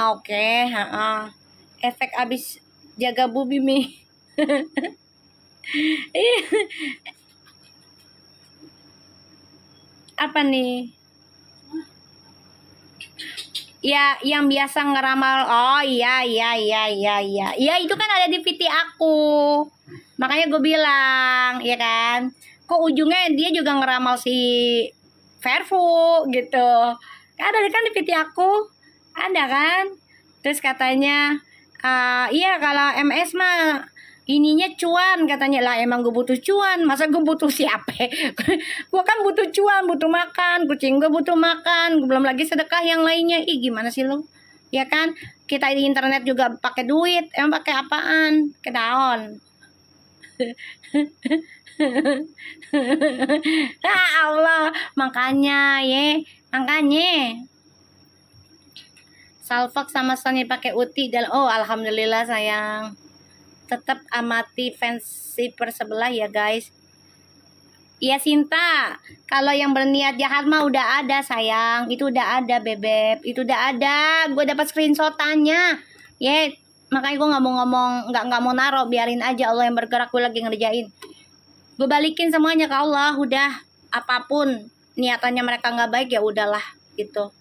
efek abis jaga bubi Apa nih? Ya, yang biasa ngeramal. Oh iya. Ya itu kan ada di VT aku. Makanya gue bilang, ya kan. Kok ujungnya dia juga ngeramal si Verpu gitu. Ada kan di VT aku. Ada kan. Terus katanya, iya kalau MS mah ininya cuan, katanya. Lah emang gue butuh cuan, masa gue butuh siapa? Gue kan butuh cuan, butuh makan, kucing gue butuh makan, belum lagi sedekah yang lainnya. Gimana sih lo? Ya kan, kita di internet juga pakai duit, emang pakai apaan? Ke daun. Allah, makanya Salfak sama Sony pakai uti dan alhamdulillah sayang. Tetap amati fanshiper sebelah ya guys. Iya Sinta, kalau yang berniat jahat mah udah ada sayang, itu udah ada bebek, itu udah ada, gue dapat screenshotannya, makanya gue nggak mau ngomong, nggak mau naruh, biarin aja Allah yang bergerak, gue lagi ngerjain, gue balikin semuanya ke Allah, udah, apapun niatannya mereka nggak baik ya udahlah gitu.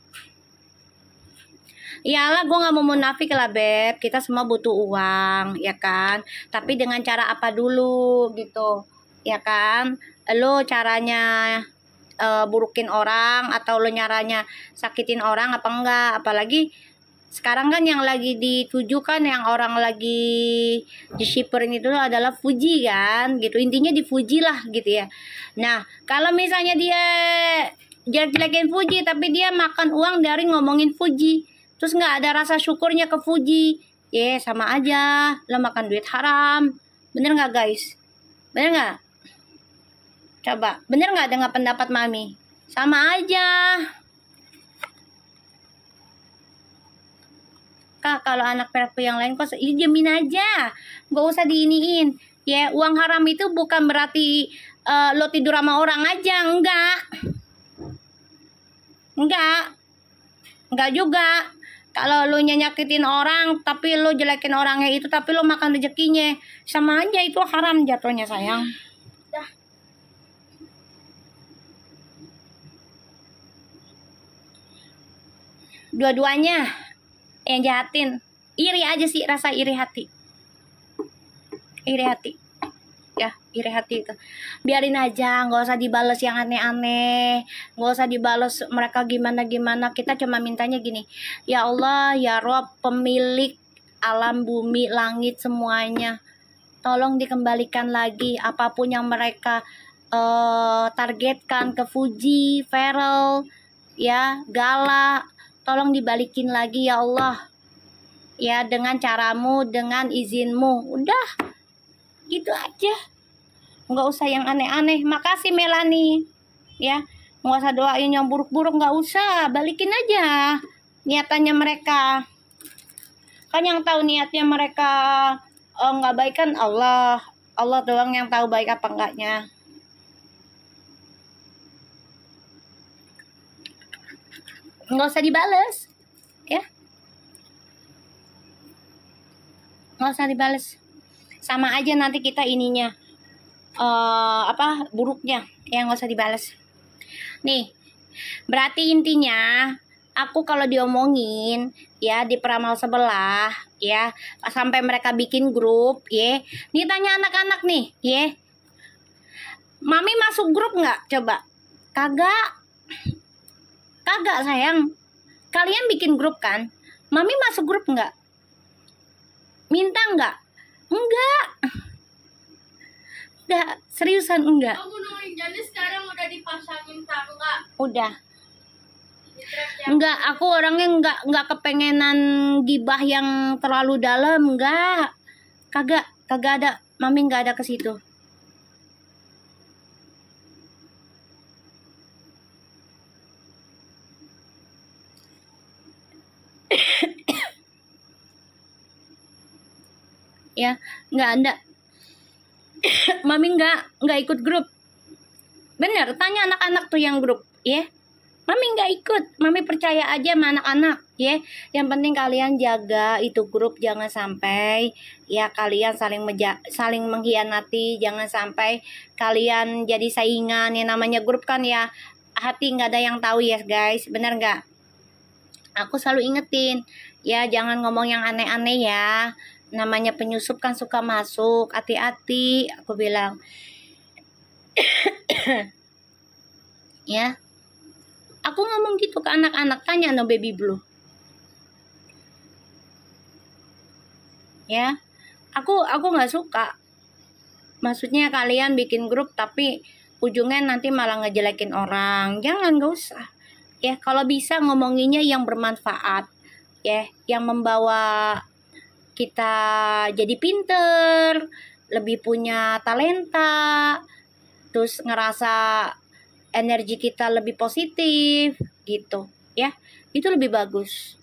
Iyalah, gue nggak mau munafik lah Beb, kita semua butuh uang ya kan, tapi dengan cara apa dulu gitu ya kan. Lo caranya burukin orang atau lo nyaranya sakitin orang apa enggak? Apalagi sekarang kan yang lagi dituju kan, yang orang lagi disiperin itu adalah Fuji kan gitu, intinya di Fuji lah gitu ya. Nah kalau misalnya dia jelek-jelekin Fuji tapi dia makan uang dari ngomongin Fuji, terus nggak ada rasa syukurnya ke Fuji, ya sama aja lo makan duit haram. Bener nggak guys? Bener nggak? Coba, bener nggak dengan pendapat Mami? Sama aja. Kak, kalau anak perapu yang lain kok diamin aja, nggak usah diiniin. Ya, uang haram itu bukan berarti lo tidur sama orang aja, enggak juga. Kalau lo nyakitin orang, tapi lo jelekin orangnya itu, tapi lo makan rezekinya, sama aja itu haram jatuhnya sayang. Dua-duanya yang jahatin, iri aja sih, rasa iri hati ya, iri hati itu biarin aja, nggak usah dibales yang aneh-aneh, nggak usah dibales mereka gimana-gimana. Kita cuma mintanya gini, ya Allah ya Rob, pemilik alam bumi langit semuanya, tolong dikembalikan lagi apapun yang mereka targetkan ke Fuji, Feral, ya Gala, tolong dibalikin lagi ya Allah, ya dengan caramu, dengan izinmu. Udah gitu aja, nggak usah yang aneh-aneh. Makasih Melani ya, nggak usah doain yang buruk-buruk, nggak usah, balikin aja niatannya mereka. Kan yang tahu niatnya mereka nggak baik kan Allah doang yang tahu baik apa enggaknya. Nggak usah dibales ya, nggak usah dibales, sama aja nanti kita ininya buruknya ya, nggak usah dibales. Nih berarti intinya aku kalau diomongin ya di peramal sebelah ya, sampai mereka bikin grup ya, nih tanya anak-anak nih ya, Mami masuk grup nggak? Coba. Kagak sayang. Kalian bikin grup kan? Mami masuk grup nggak? Minta nggak? Enggak, seriusan enggak. Aku nungguin jadi sekarang udah dipasangin tangga. Udah. Enggak, aku orangnya enggak kepengenan gibah yang terlalu dalam, enggak. Kagak ada. Mami enggak ada ke situ. Ya, enggak ada. Mami enggak ikut grup. Bener, tanya anak-anak tuh yang grup, ya. Mami nggak ikut, Mami percaya aja sama anak-anak, ya. Yang penting kalian jaga itu grup, jangan sampai ya kalian saling mengkhianati, jangan sampai kalian jadi saingan. Yang namanya grup kan ya, hati nggak ada yang tahu ya guys, bener nggak? Aku selalu ingetin, ya jangan ngomong yang aneh-aneh ya. Namanya penyusup kan suka masuk, hati-hati, aku bilang. Ya. Aku ngomong gitu ke anak-anak, tanya no Baby Blue. Ya, aku nggak suka. Maksudnya kalian bikin grup tapi ujungnya nanti malah ngejelekin orang. Jangan, nggak usah. Ya, kalau bisa ngomonginnya yang bermanfaat. Ya, yang membawa kita jadi pinter, lebih punya talenta, terus ngerasa energi kita lebih positif gitu ya, itu lebih bagus.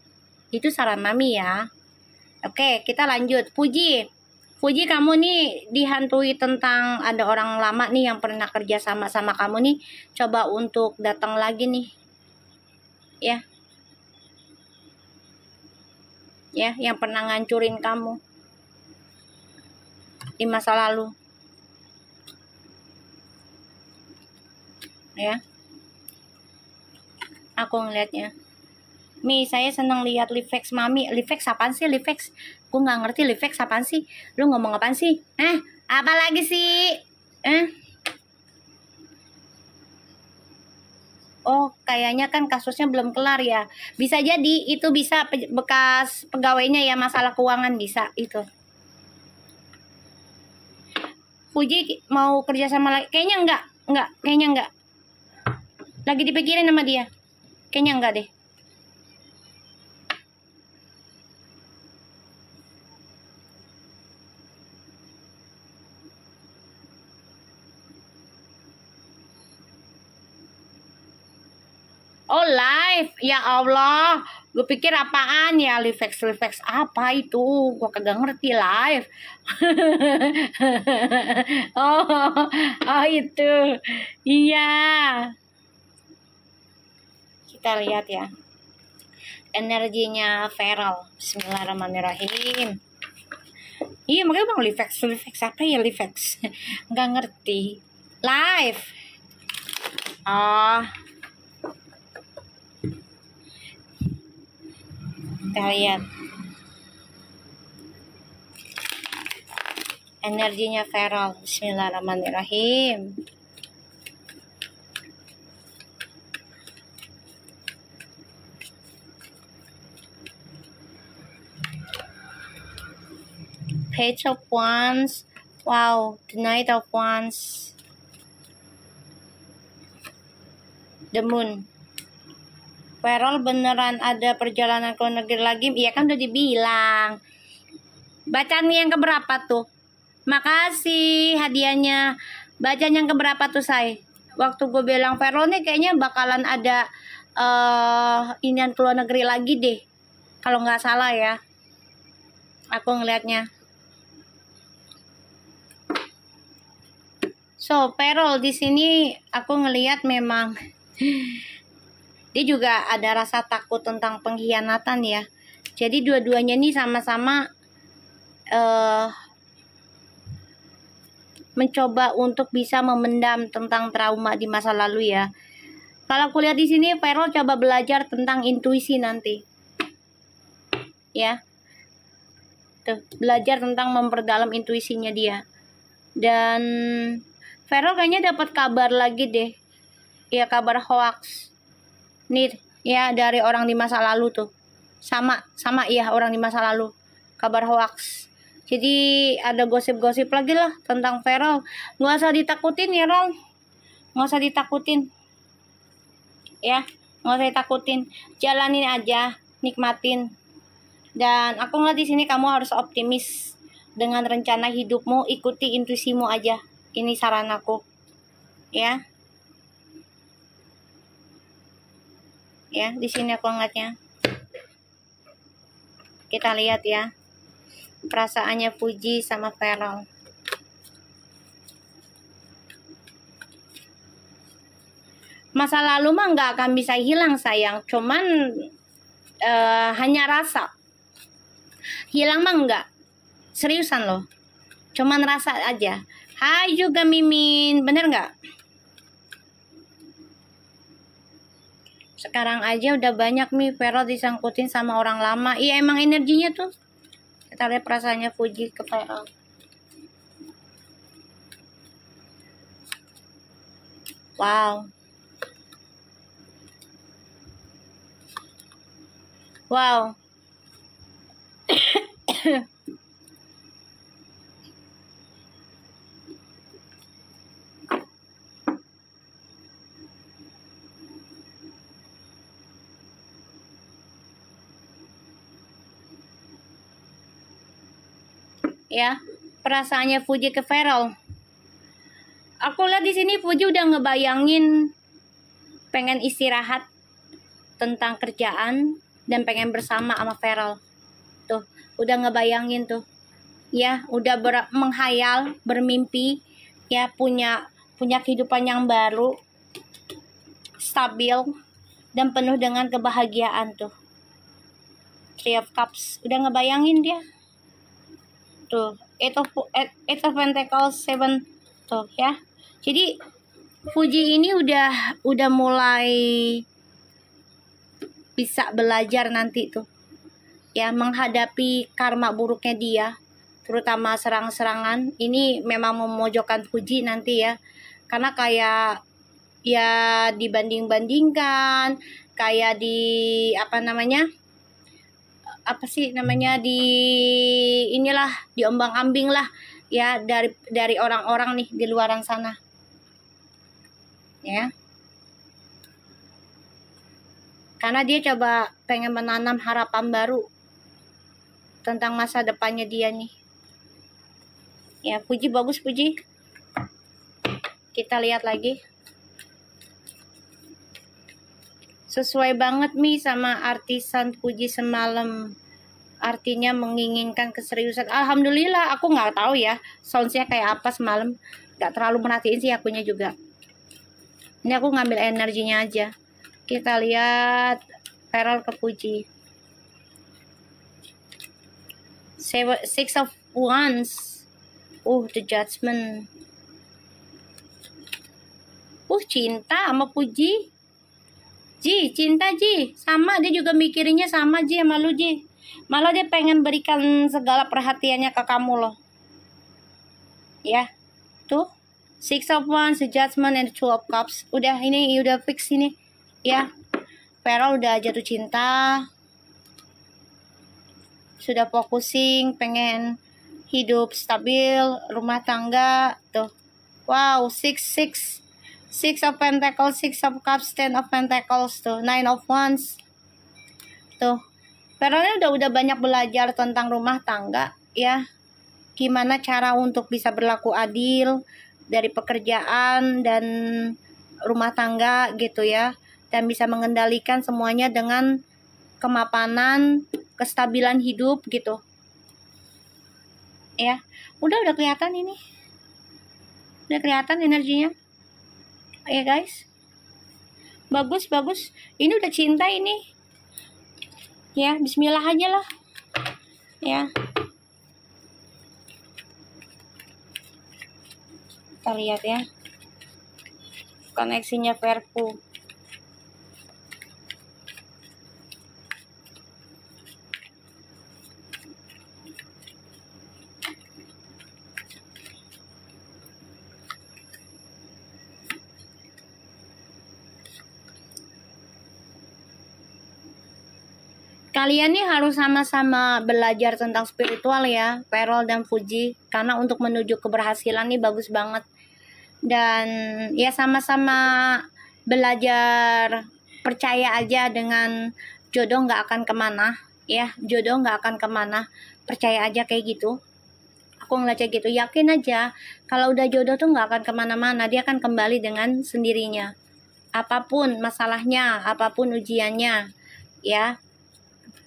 Itu saran Mami ya. Oke, kita lanjut. Fuji, kamu nih dihantui tentang ada orang lama nih yang pernah kerja sama kamu nih, coba untuk datang lagi nih ya, yang pernah ngancurin kamu di masa lalu. ya. Aku ngeliatnya. Mi, saya senang lihat Livex Mami. Livex apaan sih Livex? Gue nggak ngerti Livex apaan sih. Lu ngomong apaan sih? Apa lagi sih? Oh, kayaknya kan kasusnya belum kelar ya. Bisa jadi itu bisa bekas pegawainya ya, masalah keuangan bisa itu. Puji mau kerja sama lagi? Kayaknya enggak. Lagi dipikirin sama dia. Kayaknya enggak deh. Oh, live. Ya Allah. Gue pikir apaan ya, Livex apa itu? Gue kagak ngerti live. oh itu. Iya. Kita lihat ya. Energinya Feral. Bismillahirrahmanirrahim. Iya, makanya bang Livex apa ya Livex? Nggak ngerti. Live. Kita lihat energinya Feral. Bismillahirrahmanirrahim. Page of Wands. Wow, the Knight of Wands. The Moon. Feral beneran ada perjalanan ke negeri lagi? Iya kan udah dibilang. Bacaan yang keberapa tuh? Makasih hadiahnya. Bacaan yang keberapa tuh, Say? Waktu gue bilang Feral nih kayaknya bakalan ada inian ke luar negeri lagi deh. Kalau nggak salah ya. Aku ngelihatnya. So, Feral di sini aku ngelihat memang dia juga ada rasa takut tentang pengkhianatan ya. Jadi dua-duanya nih sama-sama mencoba untuk bisa memendam tentang trauma di masa lalu ya. Kalau aku lihat di sini Feral coba belajar tentang intuisi nanti. Ya. Tuh, belajar tentang memperdalam intuisinya dia. Dan Feral kayaknya dapat kabar lagi deh. Ya, kabar hoax. Nih, ya dari orang di masa lalu tuh. Sama ya orang di masa lalu. Kabar hoax. Jadi ada gosip-gosip lagi lah tentang Feral. Nggak usah ditakutin ya, Rol. Nggak usah ditakutin. Ya, nggak usah ditakutin. Jalanin aja, nikmatin. Dan aku ngeliat di sini kamu harus optimis dengan rencana hidupmu. Ikuti intuisimu aja. Ini saran aku. Ya. Ya, di sini aku ngeliatnya. Kita lihat ya. Perasaannya Puji sama Feral. Masa lalu mah nggak akan bisa hilang sayang. Cuman hanya rasa. Hilang mah nggak. Seriusan loh. Cuman rasa aja. Hai juga Mimin. Bener nggak? Sekarang aja udah banyak nih Feral disangkutin sama orang lama. Iya emang energinya tuh. Kita lihat perasaannya Puji ke Feral. Wow. Wow. Ya, perasaannya Puji ke Feral. Aku lihat di sini Puji udah ngebayangin pengen istirahat tentang kerjaan dan pengen bersama sama Feral. Tuh, udah ngebayangin tuh. Ya, udah menghayal, bermimpi, ya punya kehidupan yang baru, stabil dan penuh dengan kebahagiaan tuh. Three of Cups, udah ngebayangin dia. Tuh, Eight of Pentacles, 7 tuh ya. Jadi Fuji ini udah mulai bisa belajar nanti tuh ya menghadapi karma buruknya dia, terutama serang-serangan. Ini memang memojokkan Fuji nanti ya, karena kayak ya dibanding-bandingkan, kayak di apa sih namanya, di inilah, diombang-ambing lah ya dari orang-orang nih di luaran sana ya, karena dia coba pengen menanam harapan baru tentang masa depannya dia nih ya. Fuji bagus, Fuji. Kita lihat lagi. Sesuai banget Mi sama artisan Fuji semalam, artinya menginginkan keseriusan. Alhamdulillah, aku nggak tahu ya soundnya kayak apa semalam, nggak terlalu merhatiin sih akunya juga. Ini aku ngambil energinya aja. Kita lihat Feral ke Fuji. Six of Wands. The Judgment. Cinta sama Fuji. Ji, cinta Ji. Sama, dia juga mikirinnya sama Ji sama lu Ji. Malah dia pengen berikan segala perhatiannya ke kamu loh. Ya, tuh. Six of Wands, the Judgment, and the Two of Cups. Udah fix ini. Ya, Feral udah jatuh cinta. Sudah focusing, pengen hidup stabil, rumah tangga. Tuh. Wow, six of Pentacles, Six of Cups, Ten of Pentacles, tuh, Nine of Wands. Tuh. Feralnya udah banyak belajar tentang rumah tangga ya. Gimana cara untuk bisa berlaku adil dari pekerjaan dan rumah tangga gitu ya. Dan bisa mengendalikan semuanya dengan kemapanan, kestabilan hidup gitu. Ya. Udah kelihatan ini. Udah kelihatan energinya. Ya guys. Bagus. Ini udah cinta ini. Ya, bismillah aja lah. Ya. Kita lihat ya. Koneksinya Verfu. Kalian nih harus sama-sama belajar tentang spiritual ya, Feral dan Fuji, karena untuk menuju keberhasilan nih bagus banget. Dan ya sama-sama belajar percaya aja dengan jodoh nggak akan kemana ya, jodoh nggak akan kemana, percaya aja kayak gitu. Aku ngeliatnya gitu, yakin aja kalau udah jodoh tuh nggak akan kemana-mana, dia akan kembali dengan sendirinya. Apapun masalahnya, apapun ujiannya ya.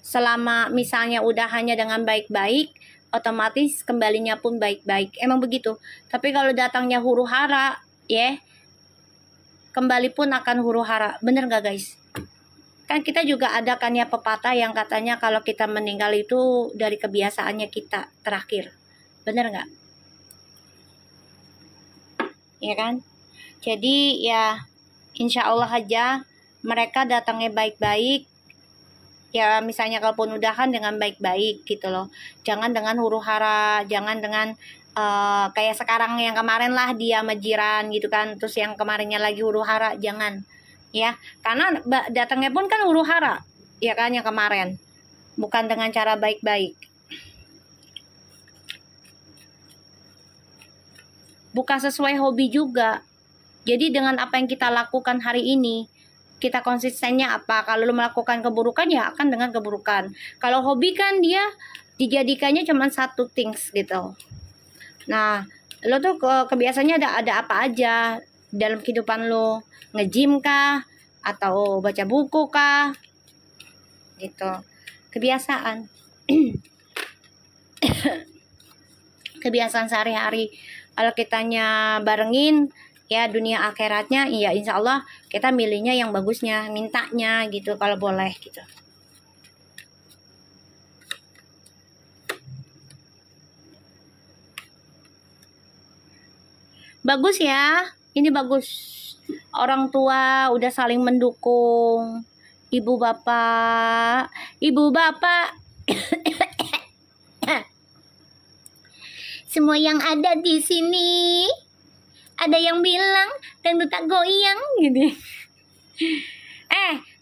Selama misalnya udah hanya dengan baik-baik, otomatis kembalinya pun baik-baik. Emang begitu. Tapi kalau datangnya huru hara, ya, kembali pun akan huru hara. Bener gak guys? Kan kita juga ada kan ya pepatah yang katanya kalau kita meninggal itu dari kebiasaannya kita terakhir. Bener gak? Ya kan? Jadi ya insya Allah aja mereka datangnya baik-baik. Ya misalnya kalaupun udahan dengan baik-baik gitu loh. Jangan dengan huru hara, jangan dengan kayak sekarang yang kemarin lah dia sama jiran gitu kan. Terus yang kemarinnya lagi huru hara, jangan. Ya, karena datangnya pun kan huru hara. Ya kan yang kemarin. Bukan dengan cara baik-baik. Bukan sesuai hobi juga. Jadi dengan apa yang kita lakukan hari ini, kita konsistennya apa. Kalau lu melakukan keburukan ya akan dengan keburukan. Kalau hobi kan dia dijadikannya cuma satu things gitu. Nah, lo tuh kebiasaannya ada apa aja dalam kehidupan lo? Nge-gym kah? Atau baca buku kah? Gitu. Kebiasaan. Kebiasaan sehari-hari. Kalau kitanya barengin ya dunia akhiratnya, ya insya Allah kita milihnya yang bagusnya, mintanya gitu kalau boleh gitu. Bagus ya, ini bagus. Orang tua udah saling mendukung. Ibu bapak, semua yang ada di sini, ada yang bilang dan tak goyang gitu.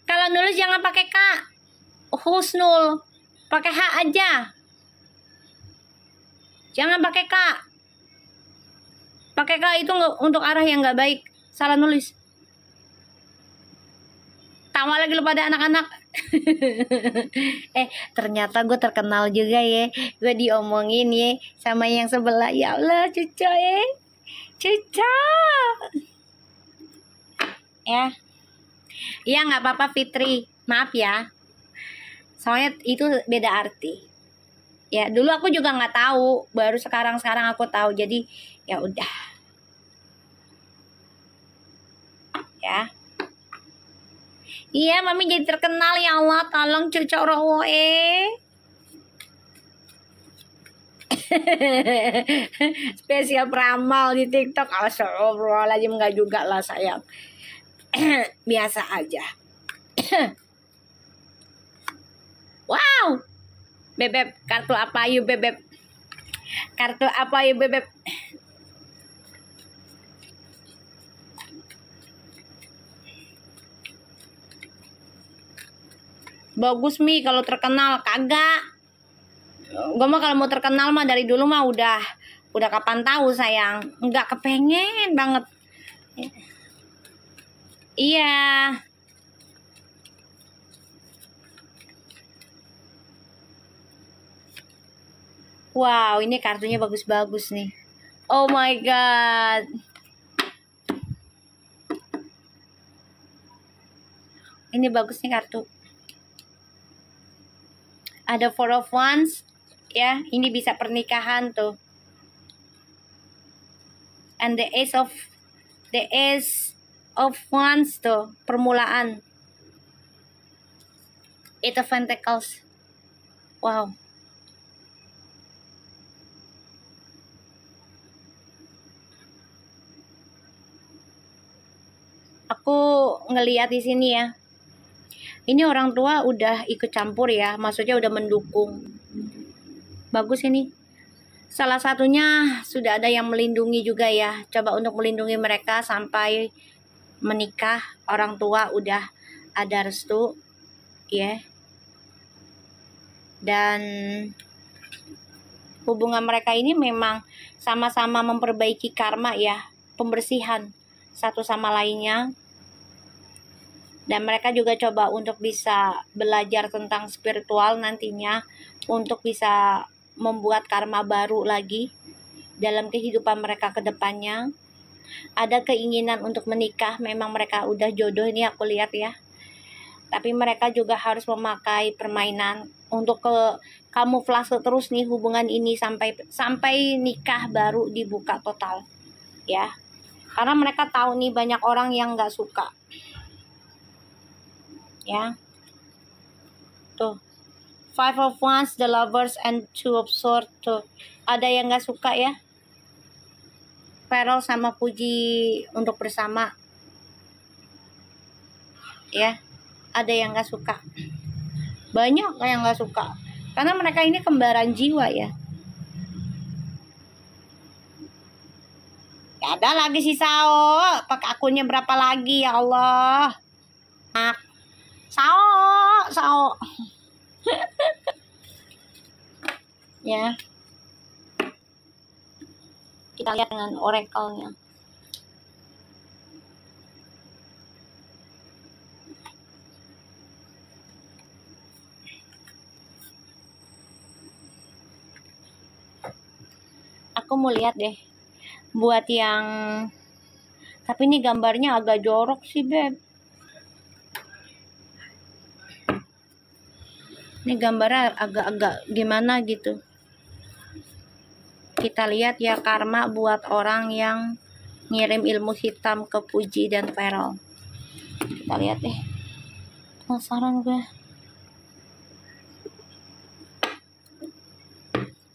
Kalau nulis jangan pakai K, Husnul, pakai H aja. Jangan pakai K. Pakai K itu untuk arah yang nggak baik. Salah nulis. Tawa lagi lu pada anak-anak. Ternyata gue terkenal juga ya. Gue diomongin ya sama yang sebelah. Ya Allah, Cuca ya. Cuca. Ya. Iya nggak apa-apa Fitri. Maaf ya. Soalnya itu beda arti. Ya, dulu aku juga nggak tahu. Baru sekarang aku tahu. Jadi ya udah. Ya. Iya, Mami jadi terkenal ya Allah. Tolong Cucok Rowo spesial peramal di TikTok. Astagfirullahaladzim, enggak juga lah sayang. Biasa aja. Wow. Bebek, kartu apa yuk Bebek? Kartu apa yuk Bebek? Bagus Mi kalau terkenal. Kagak. Gue mah kalau mau terkenal mah dari dulu mah udah kapan tahu sayang. Enggak kepengen banget. Iya. Wow, ini kartunya bagus-bagus nih. Oh my god. Ini bagus nih kartu. Ada Four of Wands, ya. Ini bisa pernikahan tuh. And the Ace of Wands tuh, permulaan. Eight of Pentacles. Wow. Aku ngeliat di sini ya. Ini orang tua udah ikut campur ya, maksudnya udah mendukung. Bagus ini. Salah satunya sudah ada yang melindungi juga ya. Coba untuk melindungi mereka sampai menikah. Orang tua udah ada restu, ya. Dan hubungan mereka ini memang sama-sama memperbaiki karma ya, pembersihan satu sama lainnya. Dan mereka juga coba untuk bisa belajar tentang spiritual nantinya untuk bisa membuat karma baru lagi dalam kehidupan mereka ke depannya. Ada keinginan untuk menikah, memang mereka udah jodoh ini aku lihat ya. Tapi mereka juga harus memakai permainan untuk kamuflase terus nih hubungan ini sampai nikah baru dibuka total. Ya. Karena mereka tahu nih banyak orang yang nggak suka. Ya, tuh Five of Wands, the Lovers, and Two of Swords. Tuh ada yang nggak suka ya. Peril sama Puji untuk bersama. Ya, ada yang nggak suka. Banyak yang nggak suka. Karena mereka ini kembaran jiwa ya. Ya ada lagi si Sao. Pakai akunnya berapa lagi ya Allah. Sao. Ya. Kita lihat dengan oracle-nya. Aku mau lihat deh. Buat yang tapi ini gambarnya agak jorok sih, Beb. Ini gambarnya agak-agak gimana gitu. Kita lihat ya karma buat orang yang ngirim ilmu hitam ke Puji dan Peril. Kita lihat deh. Penasaran gue.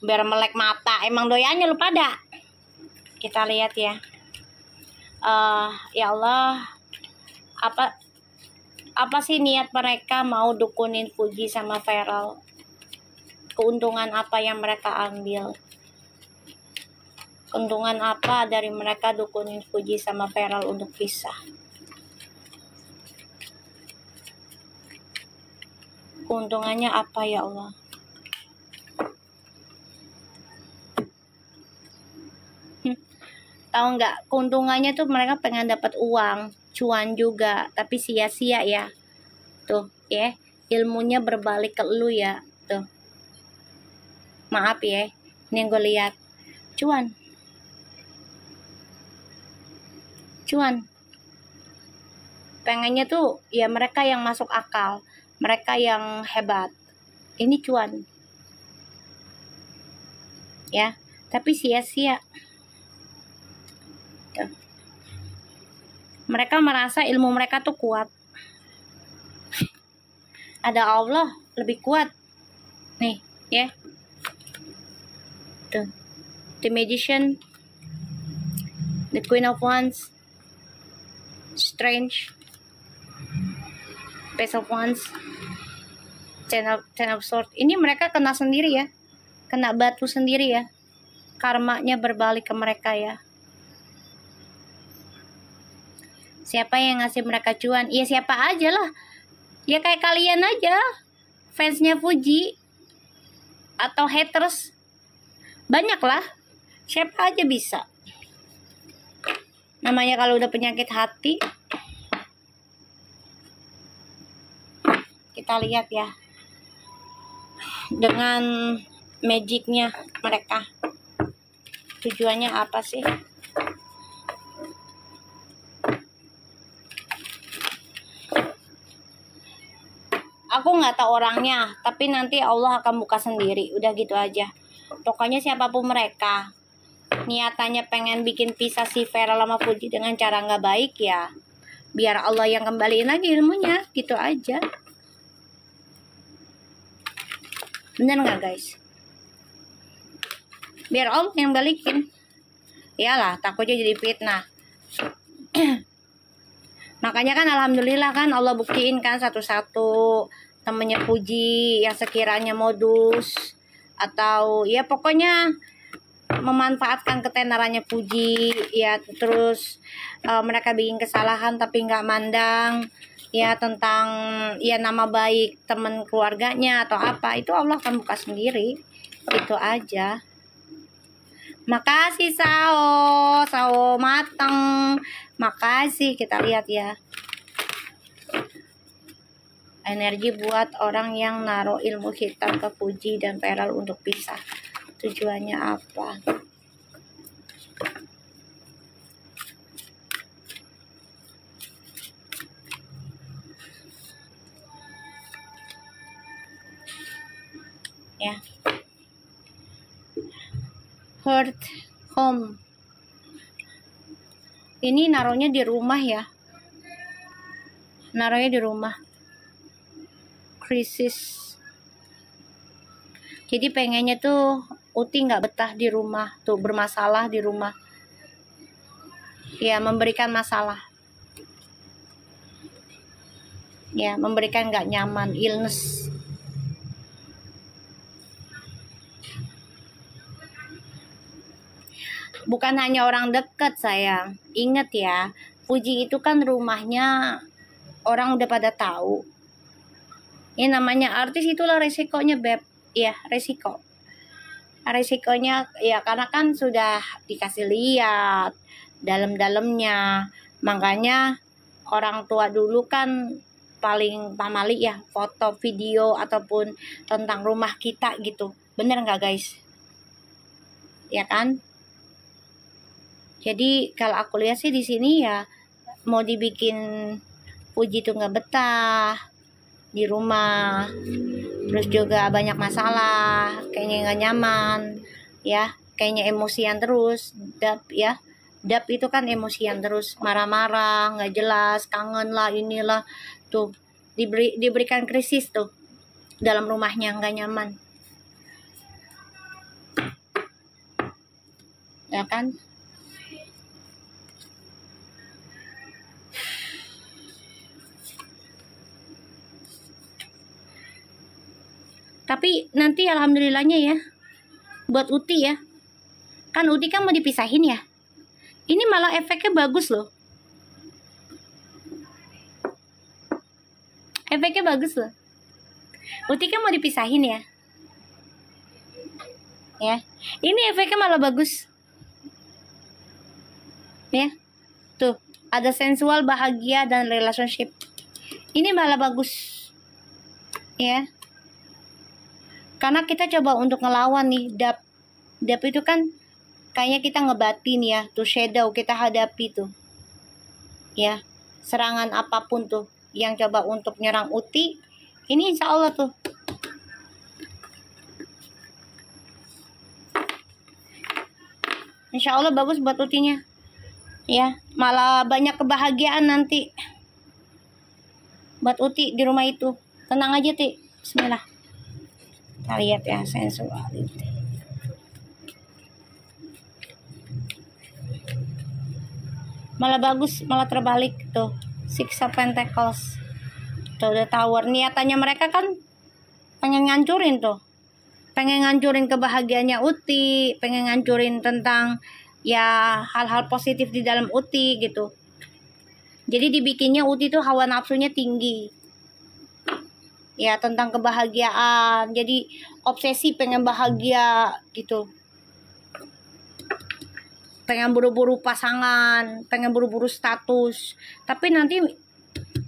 Biar melek mata. Emang doyannya lu pada. Kita lihat ya. Ya Allah, apa sih niat mereka mau dukunin Fuji sama Feral? Keuntungan apa yang mereka ambil? Keuntungan apa dari mereka dukunin Fuji sama Feral untuk pisah? Keuntungannya apa ya Allah? Tahu nggak, keuntungannya tuh mereka pengen dapat uang, cuan juga, tapi sia-sia ya. Tuh, ya, ilmunya berbalik ke lu ya. Tuh. Maaf ya, ini yang gue lihat. Cuan. Pengennya tuh ya mereka yang masuk akal, mereka yang hebat. Ini cuan. Ya, tapi sia-sia. Tuh. Mereka merasa ilmu mereka tuh kuat. Ada Allah lebih kuat. Nih, ya. Tuh. The Magician, The Queen of Wands, Strange, Page of Wands, Ten of Swords. Ini mereka kena sendiri ya. Kena batu sendiri ya. Karmanya berbalik ke mereka ya. Siapa yang ngasih mereka cuan? Ya siapa aja lah. Ya kayak kalian aja. Fansnya Fuji. Atau haters. Banyak lah. Siapa aja bisa. Namanya kalau udah penyakit hati. Kita lihat ya. Dengan magicnya mereka. Tujuannya apa sih? Aku nggak tahu orangnya, tapi nanti Allah akan buka sendiri. Udah gitu aja. Pokoknya siapapun mereka, niatannya pengen bikin pisah si Feral sama Fuji dengan cara nggak baik ya. Biar Allah yang kembaliin lagi ilmunya, gitu aja. Bener nggak guys? Biar Allah yang balikin. Iyalah, takutnya jadi fitnah. Makanya kan alhamdulillah kan Allah buktiin kan satu-satu temennya Fuji yang sekiranya modus atau ya pokoknya memanfaatkan ketenarannya Fuji ya, terus mereka bikin kesalahan tapi nggak mandang ya tentang ya nama baik teman keluarganya atau apa, itu Allah akan buka sendiri. Itu aja. Makasih Sao mateng. Makasih, kita lihat ya. Energi buat orang yang naruh ilmu hitam ke Fuji dan Feral untuk pisah. Tujuannya apa? Ya. Hurt home. Ini naruhnya di rumah ya. Naruhnya di rumah. Krisis. Jadi pengennya tuh Uti nggak betah di rumah. Tuh bermasalah di rumah. Ya memberikan masalah. Ya memberikan nggak nyaman. Illness. Bukan hanya orang dekat sayang. Ingat ya, Fuji itu kan rumahnya orang udah pada tahu. Ini namanya artis, itulah resikonya beb. Ya resiko. Resikonya ya karena kan sudah dikasih lihat dalam-dalamnya. Makanya orang tua dulu kan paling pamali ya foto, video ataupun tentang rumah kita gitu. Bener nggak guys? Ya kan? Jadi kalau aku lihat sih di sini ya mau dibikin Fuji tuh nggak betah di rumah, terus juga banyak masalah, kayaknya nggak nyaman, ya kayaknya emosian terus, dap ya, dap itu kan emosian terus, marah-marah, nggak jelas, kangen lah inilah, tuh diberikan krisis tuh dalam rumahnya nggak nyaman, ya kan? Tapi nanti alhamdulillahnya ya, buat Uti ya. Kan Uti kan mau dipisahin ya. Ini malah efeknya bagus loh. Efeknya bagus loh. Uti kan mau dipisahin ya. Ya. Ini efeknya malah bagus. Ya. Tuh, ada sensual, bahagia, dan relationship. Ini malah bagus. Ya. Karena kita coba untuk ngelawan nih dap itu kan kayaknya kita ngebatin ya, tuh shadow kita hadapi tuh. Ya, serangan apapun tuh yang coba untuk nyerang Uti, ini insya Allah tuh. Insya Allah bagus buat Utinya. Ya, malah banyak kebahagiaan nanti buat Uti di rumah itu. Tenang aja, Ti. Bismillah. Kita lihat ya, sensuality. Malah bagus, malah terbalik tuh. Six of Pentacles. Tuh, the Tower. Niatannya mereka kan pengen ngancurin tuh. Pengen ngancurin kebahagiaannya Uti, pengen ngancurin tentang ya hal-hal positif di dalam Uti gitu. Jadi dibikinnya Uti tuh hawa nafsunya tinggi. Ya, tentang kebahagiaan. Jadi obsesi pengen bahagia gitu. Pengen buru-buru pasangan, pengen buru-buru status. Tapi nanti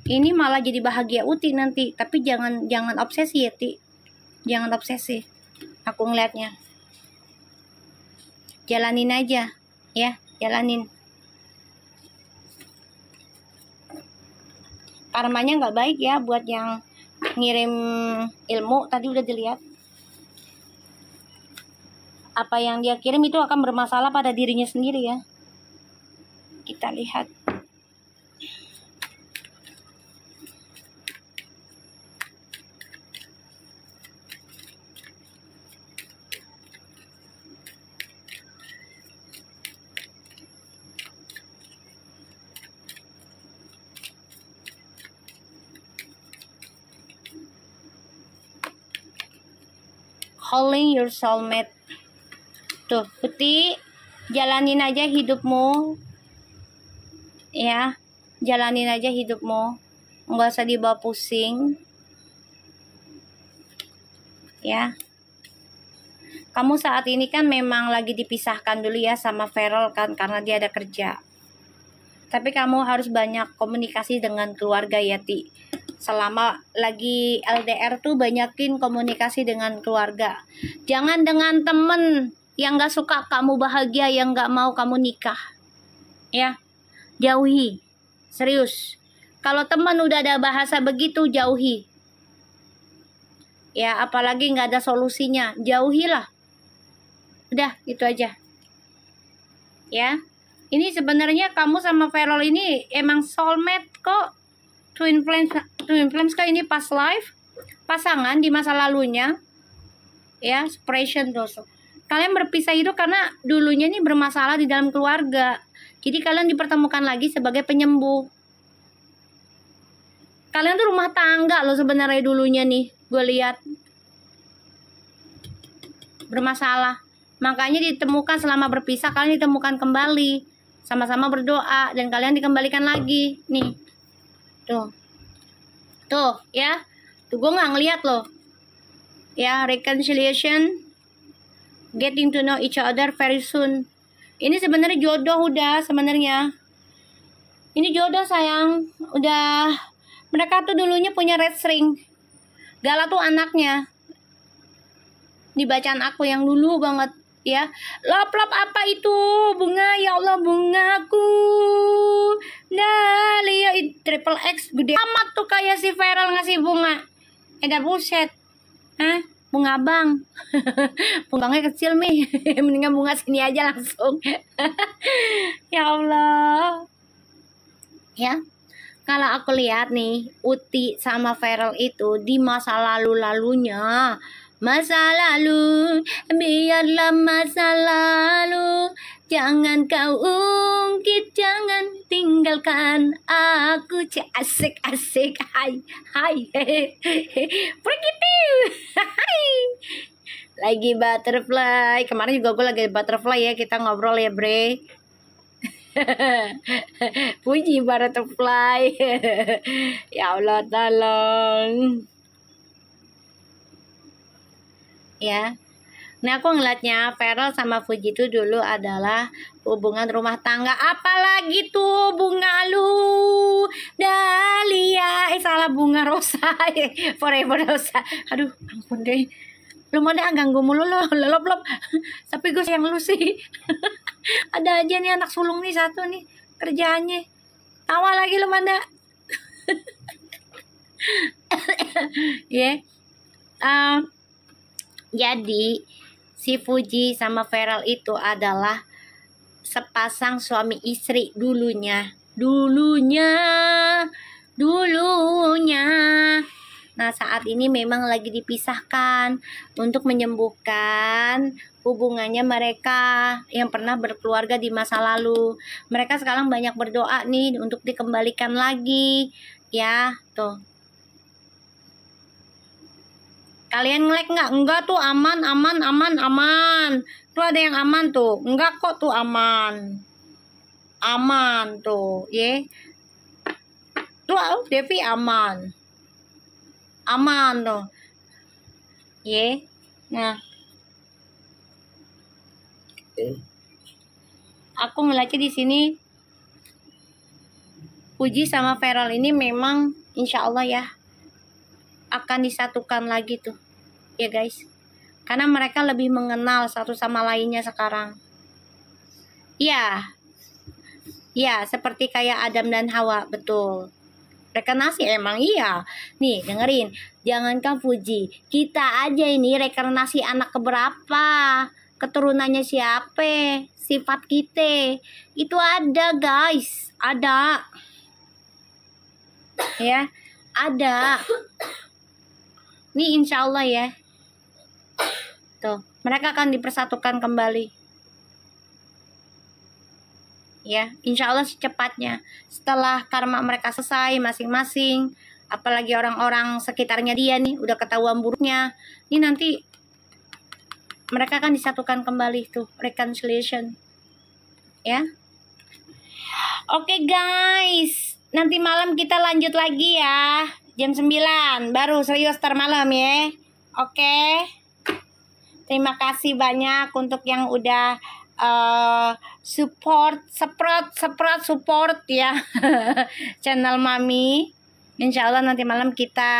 ini malah jadi bahagia Uti nanti. Tapi jangan obsesi ya, Ti. Jangan obsesi. Aku ngeliatnya. Jalanin aja, ya, jalanin. Karmanya nggak baik ya buat yang ngirim ilmu, tadi udah dilihat. Apa yang dia kirim itu akan bermasalah pada dirinya sendiri ya. Kita lihat. Calling your soulmate. Tuh, Uti, jalanin aja hidupmu. Ya, jalanin aja hidupmu. Nggak usah dibawa pusing. Ya. Kamu saat ini kan memang lagi dipisahkan dulu ya sama Feral kan, karena dia ada kerja. Tapi kamu harus banyak komunikasi dengan keluarga ya, Ti. Selama lagi LDR tuh banyakin komunikasi dengan keluarga. Jangan dengan temen yang gak suka kamu bahagia, yang gak mau kamu nikah. Ya, jauhi. Serius. Kalau teman udah ada bahasa begitu, jauhi. Ya, apalagi gak ada solusinya, jauhilah. Udah, itu aja. Ya. Ini sebenarnya kamu sama Feral ini emang soulmate kok. Twin flames kok, ini past life. Pasangan di masa lalunya. Ya, separation tuh. Kalian berpisah itu karena dulunya nih bermasalah di dalam keluarga. Jadi kalian dipertemukan lagi sebagai penyembuh. Kalian tuh rumah tangga loh sebenarnya dulunya nih. Gue lihat. Bermasalah. Makanya ditemukan selama berpisah, kalian ditemukan kembali. Sama-sama berdoa dan kalian dikembalikan lagi. Nih. Tuh. Tuh ya. Tuh gue gak ngeliat loh. Ya, reconciliation. Getting to know each other very soon. Ini sebenarnya jodoh udah sebenarnya. Ini jodoh sayang. Udah. Mereka tuh dulunya punya red ring. Gala tuh anaknya. Di bacaan aku yang dulu banget. Ya, lap-lap apa itu? Bunga, ya Allah, bungaku. Dahlia triple X gede amat tuh kayak si Feral ngasih bunga. Dah buset. Hah? Bunga bang. Bunganya kecil nih. Mendingan bunga sini aja langsung. Ya Allah. Ya. Kalau aku lihat nih, Uti sama Feral itu di masa lalu-lalunya Masa lalu, biarlah masa lalu. Jangan kau ungkit, jangan tinggalkan aku. Asik, hai, begitu. Lagi butterfly. Kemarin juga gue lagi butterfly ya. Kita ngobrol ya, Bre. Puji butterfly. Ya Allah, tolong. Ya. Nah, aku ngeliatnya Feral sama Fuji itu dulu adalah hubungan rumah tangga. Apalagi tuh bunga lu, Dahlia, salah, bunga rosa. Forever rosa. Aduh, ampun deh. Lu mau dah ganggu mulu lo, lelop. Tapi gue sayang lu sih. Ada aja nih anak sulung nih satu nih kerjaannya. Tawa lagi lu Manda. Ya. Jadi si Fuji sama Feral itu adalah sepasang suami istri dulunya. Nah, saat ini memang lagi dipisahkan untuk menyembuhkan hubungannya mereka yang pernah berkeluarga di masa lalu. Mereka sekarang banyak berdoa nih untuk dikembalikan lagi. Ya, tuh. Kalian ngelek nggak? Enggak tuh, aman. Tuh ada yang aman tuh. Enggak kok tuh aman. Aman tuh, ye. Tuh Devi aman. Aman tuh. Ye. Nah. Aku ngeliatnya di sini Puji sama Feral ini memang insya Allah ya akan disatukan lagi tuh. Ya guys. Karena mereka lebih mengenal satu sama lainnya sekarang. Ya. Ya, seperti kayak Adam dan Hawa, betul. Rekarnasi emang iya. Nih, dengerin. Jangankan Fuji, kita aja ini rekarnasi anak keberapa? Keturunannya siapa? Sifat kita. Itu ada, guys. Ada. Ya, ada. Nih insya Allah ya. Tuh, mereka akan dipersatukan kembali. Ya, insya Allah secepatnya. Setelah karma mereka selesai masing-masing, apalagi orang-orang sekitarnya dia nih udah ketahuan buruknya, ini nanti mereka akan disatukan kembali tuh, reconciliation. Ya. Oke guys, nanti malam kita lanjut lagi ya. Jam 9 baru serius ntar malam ya. Oke. Terima kasih banyak untuk yang udah support ya channel Mami. Insya Allah nanti malam kita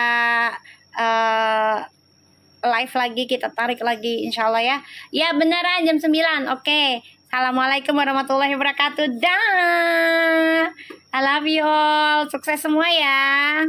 live lagi, kita tarik lagi insya Allah ya. Ya beneran jam 9. Oke. Assalamualaikum warahmatullahi wabarakatuh. Dah. I love you all. Sukses semua ya.